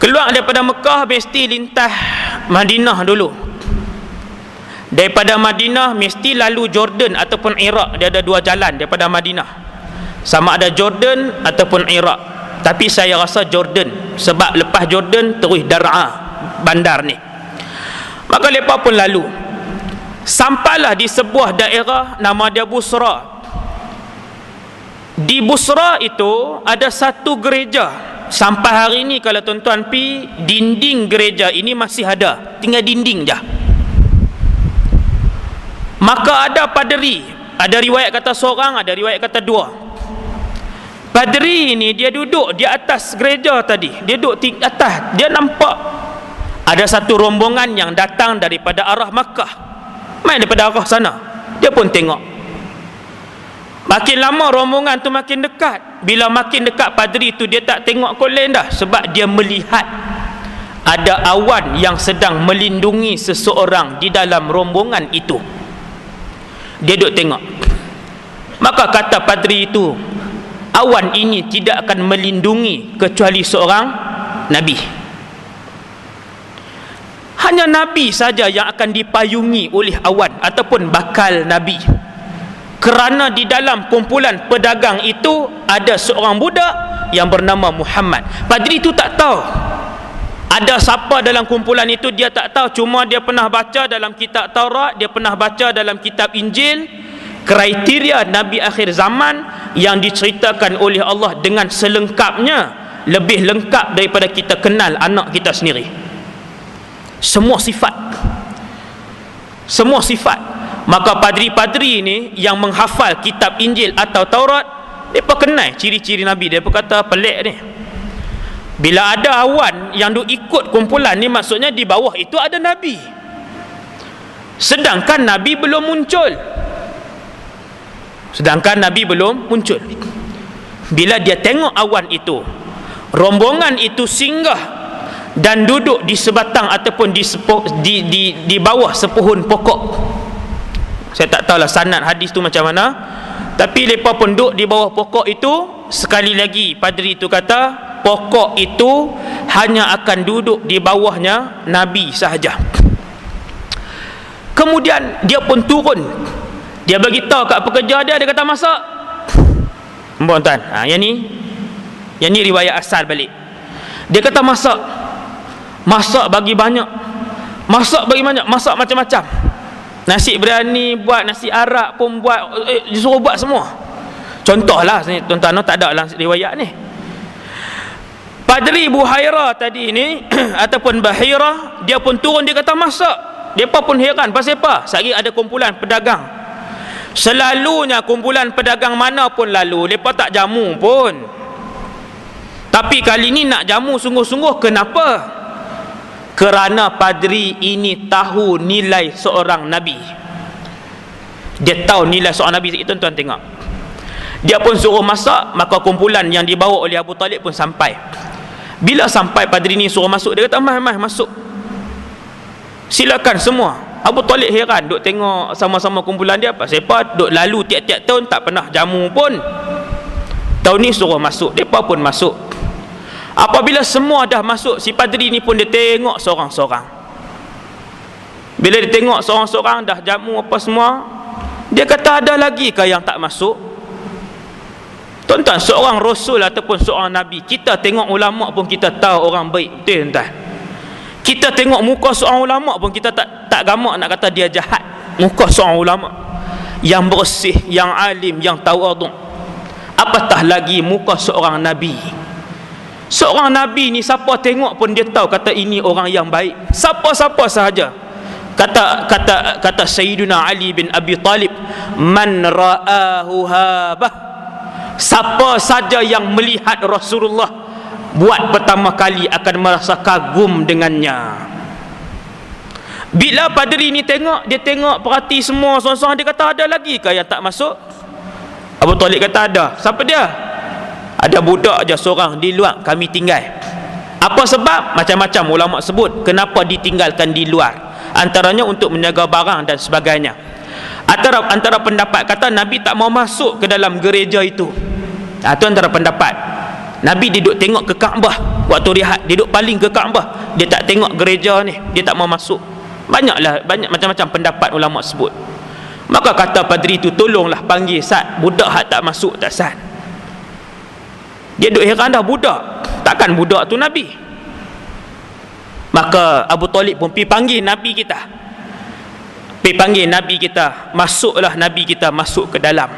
Keluar daripada Mekah mesti lintas Madinah dulu. Daripada Madinah mesti lalu Jordan ataupun Iraq. Dia ada dua jalan daripada Madinah, sama ada Jordan ataupun Iraq. Tapi saya rasa Jordan, sebab lepas Jordan terus Dar'a, bandar ni. Maka mereka pun lalu. Sampailah di sebuah daerah nama dia Busra. Di Busra itu ada satu gereja. Sampai hari ini kalau tuan-tuan pi, dinding gereja ini masih ada, tinggal dinding je. Maka ada paderi, ada riwayat kata seorang, ada riwayat kata dua. Paderi ini dia duduk di atas gereja tadi, dia duduk di atas, dia nampak ada satu rombongan yang datang daripada arah Makkah, main daripada arah sana. Dia pun tengok. Makin lama rombongan tu makin dekat. Bila makin dekat padri tu, dia tak tengok kot lain dah, sebab dia melihat ada awan yang sedang melindungi seseorang di dalam rombongan itu. Dia duduk tengok. Maka kata padri itu, awan ini tidak akan melindungi kecuali seorang Nabi. Hanya Nabi saja yang akan dipayungi oleh awan ataupun bakal Nabi. Kerana di dalam kumpulan pedagang itu ada seorang budak yang bernama Muhammad. Padri itu tak tahu ada siapa dalam kumpulan itu, dia tak tahu. Cuma dia pernah baca dalam kitab Taurat, dia pernah baca dalam kitab Injil kriteria Nabi akhir zaman yang diceritakan oleh Allah dengan selengkapnya, lebih lengkap daripada kita kenal anak kita sendiri. Semua sifat, semua sifat. Maka padri-padri ini yang menghafal kitab Injil atau Taurat, mereka kenal ciri-ciri Nabi. Dia kata pelik ni. Bila ada awan yang duk ikut kumpulan ni, maksudnya di bawah itu ada Nabi, sedangkan Nabi belum muncul. Bila dia tengok awan itu, rombongan itu singgah dan duduk di sebatang ataupun di bawah sepohon pokok. Saya tak tahulah sanad hadis tu macam mana, tapi mereka pun duduk di bawah pokok itu. Sekali lagi padri itu kata, pokok itu hanya akan duduk di bawahnya Nabi sahaja. Kemudian dia pun turun, dia bagi tahu kat pekerja dia, dia kata masak. Mbak tuan, yang ni riwayat asal balik. Dia kata masak bagi banyak, masak macam-macam. Nasi biryani buat, nasi arak pun buat, disuruh buat semua. Contohlah tuan-tuan, tak ada dalam riwayat ni. Padri Buhaira tadi ni ataupun Bahira, dia pun turun, dia kata masak. Mereka pun heran, pasal apa? Sehari ada kumpulan pedagang. Selalunya kumpulan pedagang mana pun lalu, mereka tak jamu pun. Tapi kali ni nak jamu sungguh-sungguh. Kenapa? Kerana padri ini tahu nilai seorang Nabi. Dia tahu nilai seorang Nabi. Tuan-tuan tengok, dia pun suruh masak. Maka kumpulan yang dibawa oleh Abu Talib pun sampai. Bila sampai, padri ni suruh masuk. Dia kata, Mas masuk, silakan semua. Abu Talib heran, duk tengok sama-sama kumpulan dia. Pasal apa? Duk lalu tiap-tiap tahun, tak pernah jamu pun. Tahun ni suruh masuk, mereka pun masuk. Apabila semua dah masuk, si padri ni pun dia tengok seorang-seorang. Bila dia tengok seorang-seorang dah jamu apa semua, dia kata, ada lagi ke yang tak masuk? Tuan-tuan, seorang Rasul ataupun seorang Nabi, kita tengok ulama pun kita tahu orang baik. Betul tuan? Kita tengok muka seorang ulama pun kita tak gamak nak kata dia jahat. Muka seorang ulama yang bersih, yang alim, yang tawaduk. apatah lagi muka seorang Nabi. Seorang Nabi ni siapa tengok pun dia tahu kata ini orang yang baik, siapa-siapa sahaja. Kata Sayyiduna Ali bin Abi Talib, man ra'ahu habah, siapa saja yang melihat Rasulullah buat pertama kali akan merasa kagum dengannya. Bila padri ni tengok, dia tengok perhati semua seorang-seorang, dia kata ada lagi ke yang tak masuk? Abu Talib kata ada. Siapa dia? Ada budak aja seorang di luar, kami tinggal. Apa sebab? Macam-macam ulama sebut kenapa ditinggalkan di luar, antaranya untuk menjaga barang dan sebagainya. Antara pendapat kata Nabi tak mau masuk ke dalam gereja itu. Itu antara pendapat. Nabi duduk tengok ke Kaabah waktu rehat, dia duduk paling ke Kaabah, dia tak tengok gereja ni, dia tak mau masuk. Banyak macam-macam pendapat ulama sebut. Maka kata padri itu, tolonglah panggil Sat, budak hak tak masuk tak Sat. Dia duk heran dah, budak, takkan budak tu Nabi. Maka Abu Talib pun pergi panggil Nabi kita, masuklah Nabi kita masuk ke dalam.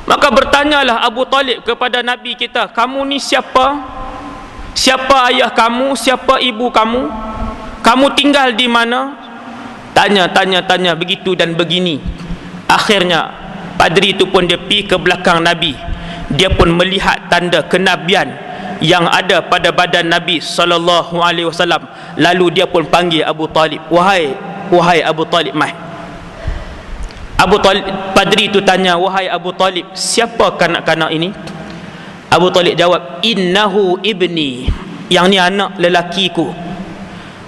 Maka bertanyalah Abu Talib kepada Nabi kita, kamu ni siapa? Siapa ayah kamu? Siapa ibu kamu? Kamu tinggal di mana? Tanya begitu dan begini. Akhirnya padri itu pun dia pergi ke belakang Nabi. Dia pun melihat tanda kenabian yang ada pada badan Nabi sallallahu alaihi wasallam. Lalu dia pun panggil Abu Talib, wahai Abu Talib, mai. Abu Talib, padri itu tanya, wahai Abu Talib, siapa kanak-kanak ini? Abu Talib jawab, innahu ibni, yang ni anak lelakiku.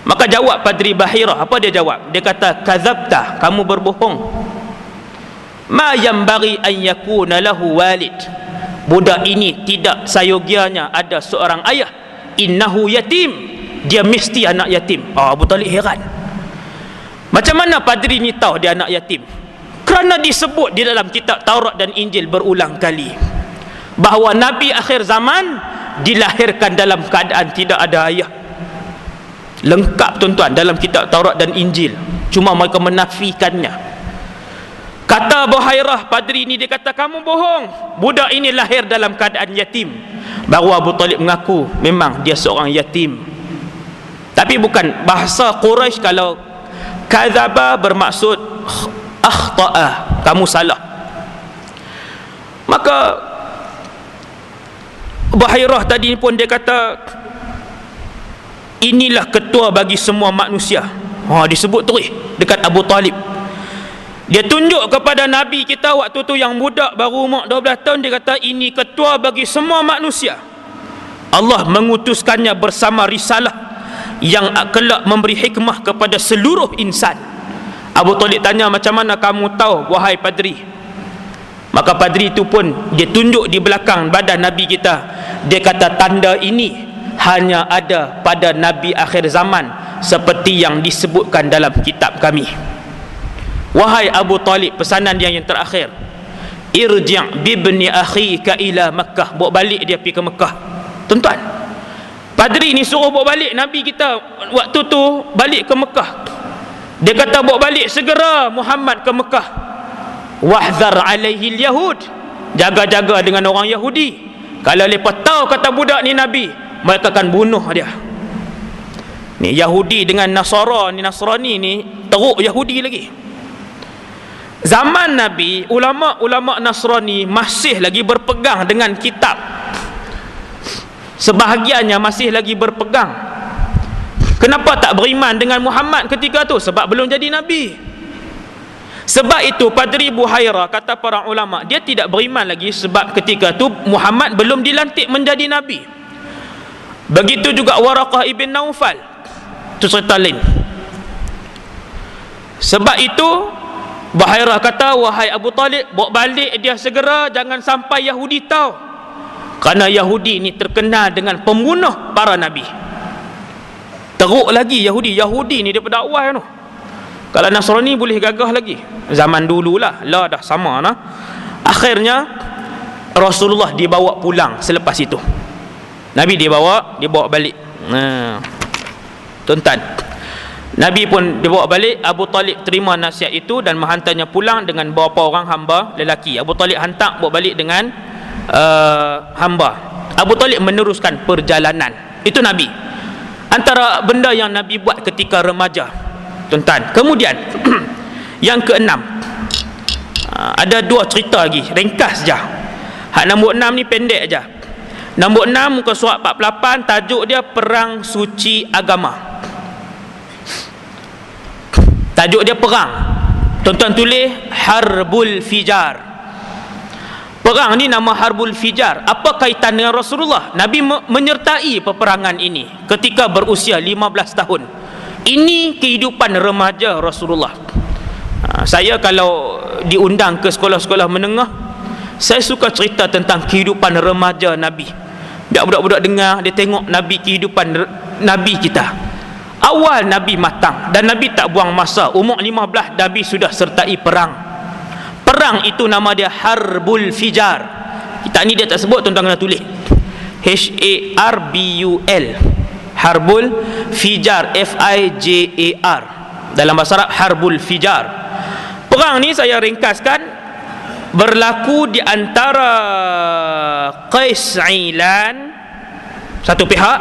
Maka jawab padri Bahirah, apa dia jawab? Dia kata, kadzabta, kamu berbohong. Ma yanbaghi an yakuna lahu walid, budak ini tidak sayogianya ada seorang ayah. Innahu yatim, dia mesti anak yatim. Abu Talib heran, macam mana padri ni tahu dia anak yatim? Kerana disebut di dalam kitab Taurat dan Injil berulang kali bahawa Nabi akhir zaman dilahirkan dalam keadaan tidak ada ayah. Lengkap tuan-tuan dalam kitab Taurat dan Injil, cuma mereka menafikannya. Kata Buhairah, padri ini, dia kata kamu bohong, budak ini lahir dalam keadaan yatim. Baru Abu Talib mengaku memang dia seorang yatim. Tapi bukan bahasa Quraisy, kalau kadzaba bermaksud akhta'a, kamu salah. Maka Buhairah tadi pun dia kata, inilah ketua bagi semua manusia. Disebut terus dekat Abu Talib. Dia tunjuk kepada Nabi kita waktu tu yang budak baru umur 12 tahun, dia kata ini ketua bagi semua manusia. Allah mengutuskannya bersama risalah yang kelak memberi hikmah kepada seluruh insan. Abu Talib tanya, macam mana kamu tahu wahai padri? Maka padri itu pun dia tunjuk di belakang badan Nabi kita. Dia kata tanda ini hanya ada pada Nabi akhir zaman seperti yang disebutkan dalam kitab kami. Wahai Abu Talib, pesanan yang terakhir, irji' bibni akhika ila Makkah, bawa balik dia pergi ke Mekah. Tuan-tuan, padri ni suruh bawa balik Nabi kita waktu tu balik ke Mekah. Dia kata bawa balik segera Muhammad ke Mekah. Wahzar alaihi al-yahud, jaga-jaga dengan orang Yahudi. Kalau mereka tahu kata budak ni Nabi, mereka akan bunuh dia. Ni Yahudi dengan Nasrani ni teruk Yahudi lagi. Zaman Nabi, ulama-ulama Nasrani masih lagi berpegang dengan kitab. Sebahagiannya masih lagi berpegang. Kenapa tak beriman dengan Muhammad ketika tu? Sebab belum jadi Nabi. Sebab itu Padri Buhairah, kata para ulama, dia tidak beriman lagi sebab ketika tu Muhammad belum dilantik menjadi Nabi. Begitu juga Waraqah ibn Naufal, itu cerita lain. Sebab itu Buhairah kata, wahai Abu Talib, bawa balik dia segera, jangan sampai Yahudi tahu. Kerana Yahudi ni terkenal dengan pembunuh para Nabi. Teruk lagi Yahudi ni daripada awal tu. Kalau Nasrani boleh gagah lagi, zaman dululah, lah dah sama nah. Akhirnya Rasulullah dibawa pulang selepas itu. Nabi dibawa balik. Tuan-tuan, Nabi pun dibawa balik. Abu Talib terima nasihat itu dan menghantarnya pulang dengan beberapa orang hamba lelaki. Abu Talib hantar bawa balik dengan hamba. Abu Talib meneruskan perjalanan. Itu Nabi. Antara benda yang Nabi buat ketika remaja, tuan-tuan. Kemudian yang keenam, ada dua cerita lagi, ringkas je. Hak nombor 6 ni pendek je. Nombor 6 muka surat 48, tajuk dia Perang Suci Agama. Tajuk dia perang. Tuan-tuan tulis Harbul Fijar. Perang ni nama Harbul Fijar. Apa kaitan dengan Rasulullah? Nabi menyertai peperangan ini ketika berusia 15 tahun. Ini kehidupan remaja Rasulullah. Saya kalau diundang ke sekolah-sekolah menengah, saya suka cerita tentang kehidupan remaja Nabi. Biar budak-budak dengar, dia tengok Nabi, kehidupan Nabi kita. Awal Nabi matang dan Nabi tak buang masa. Umur 15 Nabi sudah sertai perang. Perang itu nama dia Harbul Fijar. Kita ni dia tak sebut, tuan-tuan kena tulis. H-A-R-B-U-L. Harbul Fijar, F-I-J-A-R. Dalam bahasa Arab Harbul Fijar. Perang ni saya ringkaskan, berlaku di antara Qais Ailan satu pihak,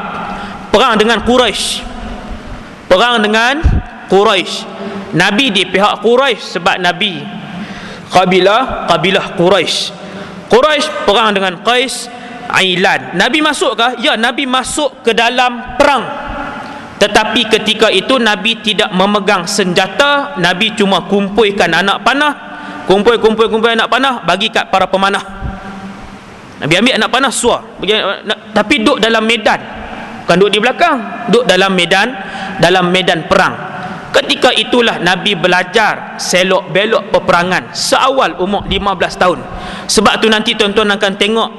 perang dengan Quraisy. Perang dengan Quraisy. Nabi di pihak Quraisy sebab Nabi kabilah Quraisy. Quraisy perang dengan Qais Ailan. Nabi masuk kah? Ya, Nabi masuk ke dalam perang. Tetapi ketika itu Nabi tidak memegang senjata. Nabi cuma kumpulkan anak panah, kumpul anak panah, bagi kat para pemanah. Nabi ambil anak panah suar, tapi duduk dalam medan, bukan duduk di belakang, duduk dalam medan perang. Ketika itulah Nabi belajar selok belok peperangan seawal umur 15 tahun. Sebab tu nanti tuan-tuan akan tengok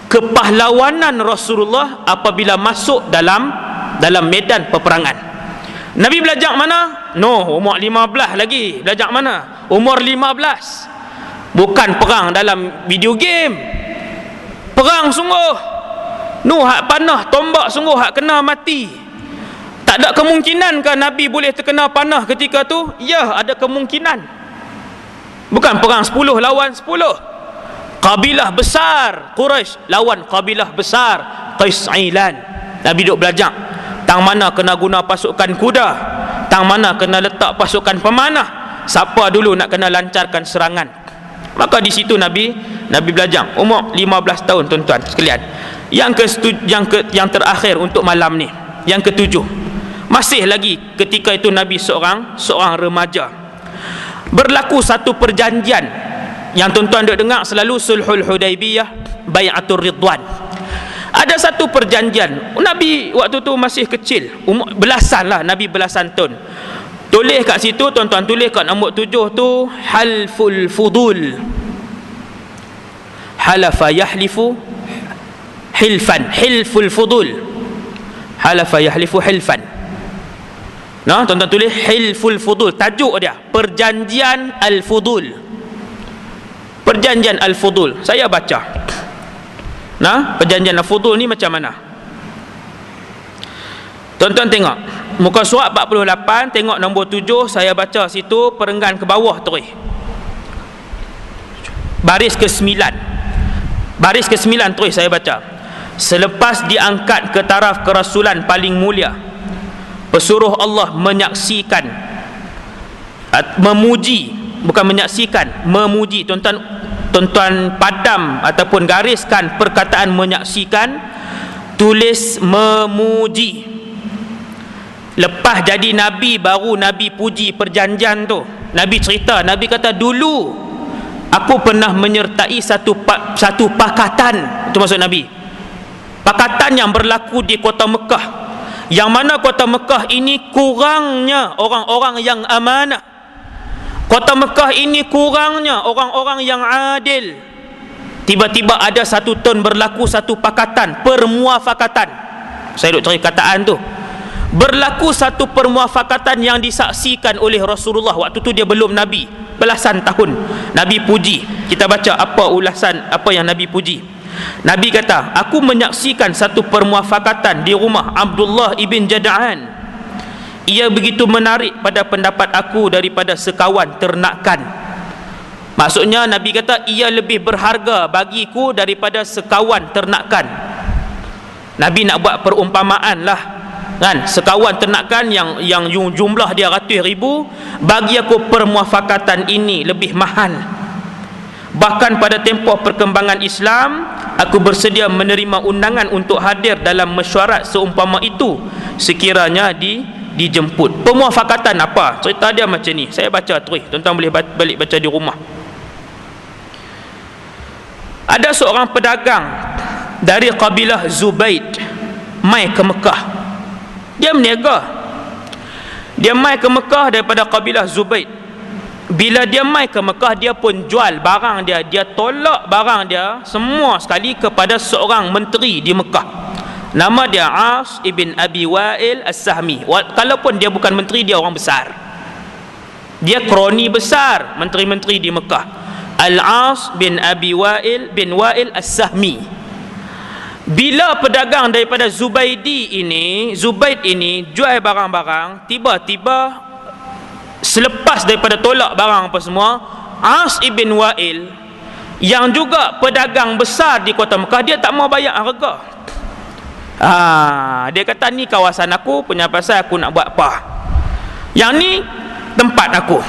kepahlawanan Rasulullah apabila masuk dalam medan peperangan. Nabi belajar mana? Umur 15 lagi. Belajar mana? Umur 15. Bukan perang dalam video game. Perang sungguh. Hak panah, tombak sungguh, hak kena mati. Tak ada kemungkinan ke Nabi boleh terkena panah ketika tu? Ya, ada kemungkinan. Bukan perang 10 lawan 10. Kabilah besar Quraisy lawan kabilah besar Qais Ailan. Nabi duduk belajar tang mana kena guna pasukan kuda, tang mana kena letak pasukan pemanah, siapa dulu nak kena lancarkan serangan. Maka di situ Nabi belajar umur 15 tahun, tuan-tuan sekalian. Yang terakhir untuk malam ni, yang ketujuh, masih lagi ketika itu Nabi seorang remaja. Berlaku satu perjanjian yang tuan-tuan duk dengar selalu, Sulhul Hudaibiyah, Bai'atul Ridwan. Ada satu perjanjian. Nabi waktu tu masih kecil, umur belasan lah, Nabi belasan tahun. Tulis kat situ, tuan-tuan tulis kat nombor 7 tu, Halful Fudul. Halafa yahlifu hilfan. Hilful Fudul. Halafa yahlifu hilfan. Tuan-tuan tulis Hilful Fudul. Tajuk dia Perjanjian Al-Fudul. Perjanjian Al-Fudul. Saya baca. Perjanjian Al-Fudul ni macam mana? Tuan-tuan tengok muka surat 48, tengok nombor 7. Saya baca situ, perenggan ke bawah terus, baris ke-9. Baris ke-9 terus saya baca. Selepas diangkat ke taraf kerasulan paling mulia, pesuruh Allah menyaksikan, memuji, bukan menyaksikan, memuji. Tuan-tuan padam ataupun gariskan perkataan menyaksikan, tulis memuji. Lepas jadi Nabi, baru Nabi puji perjanjian tu. Nabi cerita, Nabi kata, dulu aku pernah menyertai satu pakatan. Itu maksud Nabi. Pakatan yang berlaku di kota Mekah, yang mana kota Mekah ini kurangnya orang-orang yang amanah. Kota Mekah ini kurangnya orang-orang yang adil. Tiba-tiba ada satu tahun berlaku satu pakatan, permuafakatan. Saya duk cari kataan tu. Berlaku satu permuafakatan yang disaksikan oleh Rasulullah. Waktu tu dia belum Nabi, belasan tahun. Nabi puji. Kita baca apa ulasan apa yang Nabi puji. Nabi kata, aku menyaksikan satu permuafakatan di rumah Abdullah ibn Jada'an. Ia begitu menarik pada pendapat aku daripada sekawan ternakan. Maksudnya Nabi kata ia lebih berharga bagiku daripada sekawan ternakan. Nabi nak buat perumpamaan lah kan, sekawan ternakan yang jumlah dia ratus ribu, bagi aku permuafakatan ini lebih mahal. Bahkan pada tempoh perkembangan Islam, aku bersedia menerima undangan untuk hadir dalam mesyuarat seumpama itu sekiranya dijemput. Pemuafakatan apa? Cerita dia macam ni. Saya baca terus, tuan-tuan boleh balik baca di rumah. Ada seorang pedagang dari kabilah Zubaid mai ke Mekah. Dia berniaga. Dia mai ke Mekah daripada kabilah Zubaid. Bila dia mai ke Mekah, dia pun jual barang dia. Dia tolak barang dia semua sekali kepada seorang menteri di Mekah. Nama dia As ibn Abi Wa'il As-Sahmi. Kalaupun dia bukan menteri, dia orang besar. Dia kroni besar menteri-menteri di Mekah. Al-As bin Abi Wa'il bin Wa'il As-Sahmi. Bila pedagang daripada Zubaid ini jual barang-barang, tiba-tiba selepas daripada tolak barang apa semua, As ibn Wa'il yang juga pedagang besar di kota Mekah, dia tak mau bayar harga. Dia kata ni kawasan aku, punya pasal aku nak buat apa, yang ni tempat aku.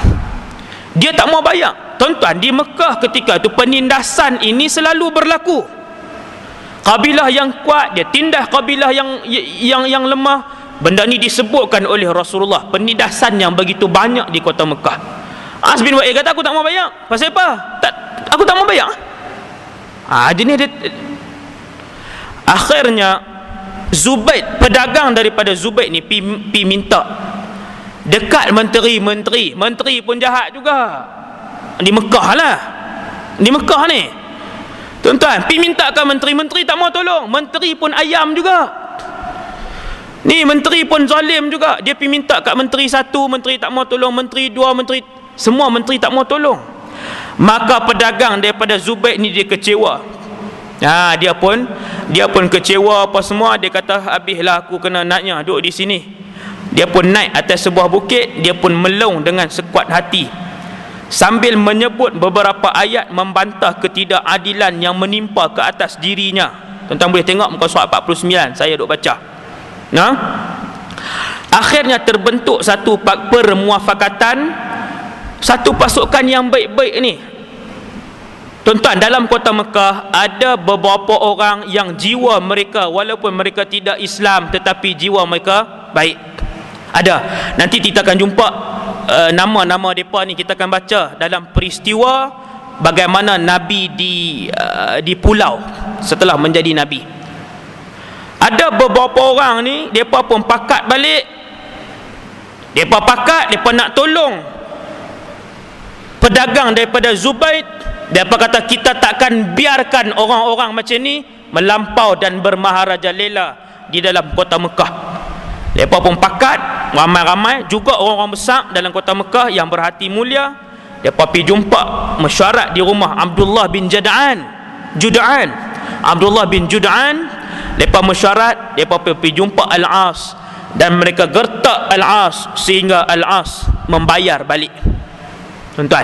Dia tak mau bayar. Tuan-tuan, di Mekah ketika itu penindasan ini selalu berlaku. Kabilah yang kuat dia tindas kabilah yang lemah. Benda ni disebutkan oleh Rasulullah, penindasan yang begitu banyak di kota Mekah. As bin Wa'il kata aku tak mau bayar. Pasal apa? Aku tak mau bayar. Akhirnya Zubaid, pedagang daripada Zubaid ni pi minta dekat menteri pun jahat juga di Mekah lah. Di Mekah ni tuan-tuan, pi minta ke menteri tak mau tolong. Menteri pun ayam juga ni, menteri pun zalim juga. Dia pi minta kat menteri satu, menteri tak mau tolong, menteri dua, semua menteri tak mau tolong. Maka pedagang daripada Zubaid ni dia kecewa. Dia pun kecewa apa semua. Dia kata habislah aku kena naknya duduk di sini. Dia pun naik atas sebuah bukit. Dia pun melong dengan sekuat hati sambil menyebut beberapa ayat membantah ketidakadilan yang menimpa ke atas dirinya. Tuan-tuan boleh tengok muka surat 49, saya duk baca. Akhirnya terbentuk satu permuafakatan, satu pasukan yang baik-baik ni. Tuan-tuan, dalam kota Mekah ada beberapa orang yang jiwa mereka, walaupun mereka tidak Islam, tetapi jiwa mereka baik. Ada. Nanti kita akan jumpa nama-nama mereka ni, kita akan baca dalam peristiwa bagaimana Nabi di pulau setelah menjadi Nabi. Ada beberapa orang ni, mereka pun pakat balik. Mereka nak tolong pedagang daripada Zubaid. Mereka kata kita takkan biarkan orang-orang macam ni melampau dan bermaharaja lela di dalam kota Mekah. Mereka pun pakat, ramai-ramai juga orang-orang besar dalam kota Mekah yang berhati mulia. Mereka pergi jumpa mesyuarat di rumah Abdullah bin Jud'an. Abdullah bin Jud'an. Mereka mesyuarat, mereka pergi jumpa Al-As, dan mereka gertak Al-As sehingga Al-As membayar balik. Tuan-tuan,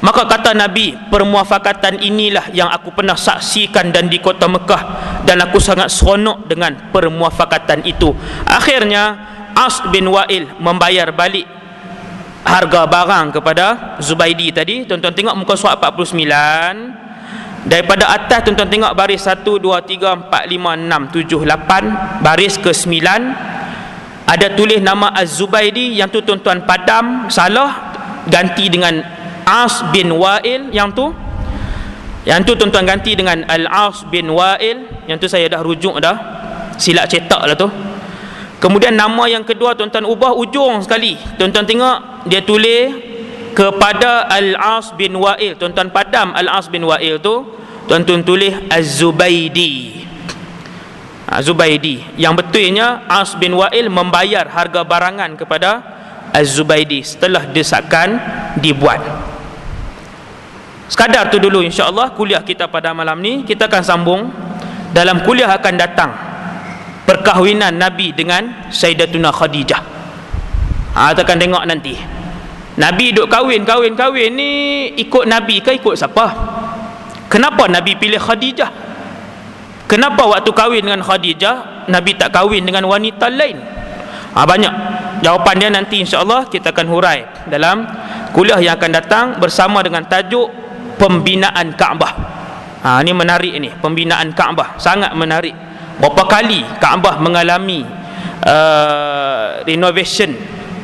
maka kata Nabi, permuafakatan inilah yang aku pernah saksikan dan di kota Mekah, dan aku sangat seronok dengan permuafakatan itu. Akhirnya As bin Wa'il membayar balik harga barang kepada Zubaidi tadi. Tuan-tuan tengok muka surat 49. Daripada atas tuan-tuan tengok baris 1, 2, 3, 4, 5, 6, 7, 8, baris ke-9 ada tulis nama Az-Zubaidi. Yang tu tuan-tuan padam, salah, ganti dengan As bin Wa'il. Yang tu tuan-tuan ganti dengan Al-As bin Wa'il. Yang tu saya dah rujuk dah, silap cetak lah tu. Kemudian nama yang kedua tuan-tuan ubah ujung sekali. Tuan-tuan tengok dia tulis kepada Al-As bin Wa'il. Tuan-tuan padam Al-As bin Wa'il tu, tuan-tuan tulis Az-Zubaidi. Zubaidi. Yang betulnya As bin Wa'il membayar harga barangan kepada Az-Zubaidi setelah desakan dibuat. Sekadar tu dulu, insya-Allah kuliah kita pada malam ni kita akan sambung. Dalam kuliah akan datang perkahwinan Nabi dengan Sayyidatuna Khadijah. Kita akan tengok nanti. Nabi duk kahwin ni ikut Nabi ke ikut siapa? Kenapa Nabi pilih Khadijah? Kenapa waktu kahwin dengan Khadijah Nabi tak kahwin dengan wanita lain? Banyak jawapan dia, nanti insya-Allah kita akan hurai dalam kuliah yang akan datang bersama dengan tajuk pembinaan Kaabah. Ini menarik ni, pembinaan Kaabah sangat menarik. Berapa kali Kaabah mengalami renovation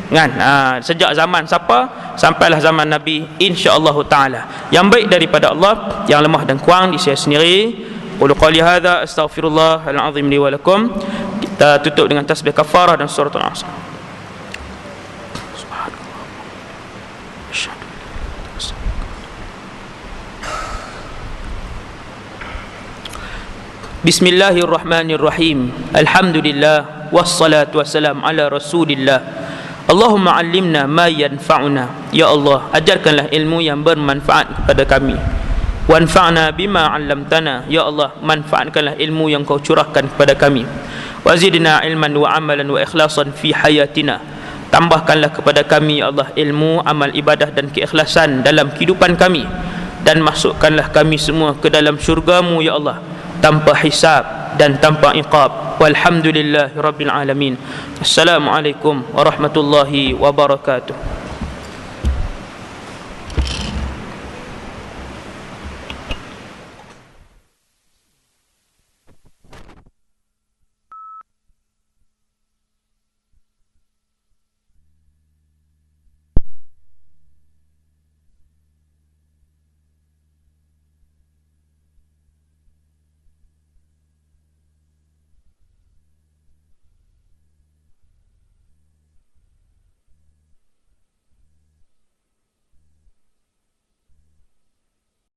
kan? Sejak zaman siapa sampailah zaman Nabi, insya-Allah taala. Yang baik daripada Allah, yang lemah dan kurang di saya sendiri. Qul qali hadza astaghfirullahal azim li wa lakum. Kita tutup dengan tasbih kafarah dan surah Al-Asr. Bismillahirrahmanirrahim. Alhamdulillah wassalatu wassalam ala Rasulillah. Allahumma 'allimna ma yanfa'una. Ya Allah, ajarkanlah ilmu yang bermanfaat kepada kami. Wanfa'na bima 'allamtana. Ya Allah, manfaatkanlah ilmu yang Kau curahkan kepada kami. Wazidna ilman wa amalan wa ikhlasan fi hayatina. Tambahkanlah kepada kami ya Allah ilmu, amal ibadah dan keikhlasan dalam kehidupan kami, dan masukkanlah kami semua ke dalam syurga-Mu ya Allah, tanpa hisab dan tanpa iqab. Walhamdulillahi rabbil alamin. Assalamualaikum warahmatullahi wabarakatuh.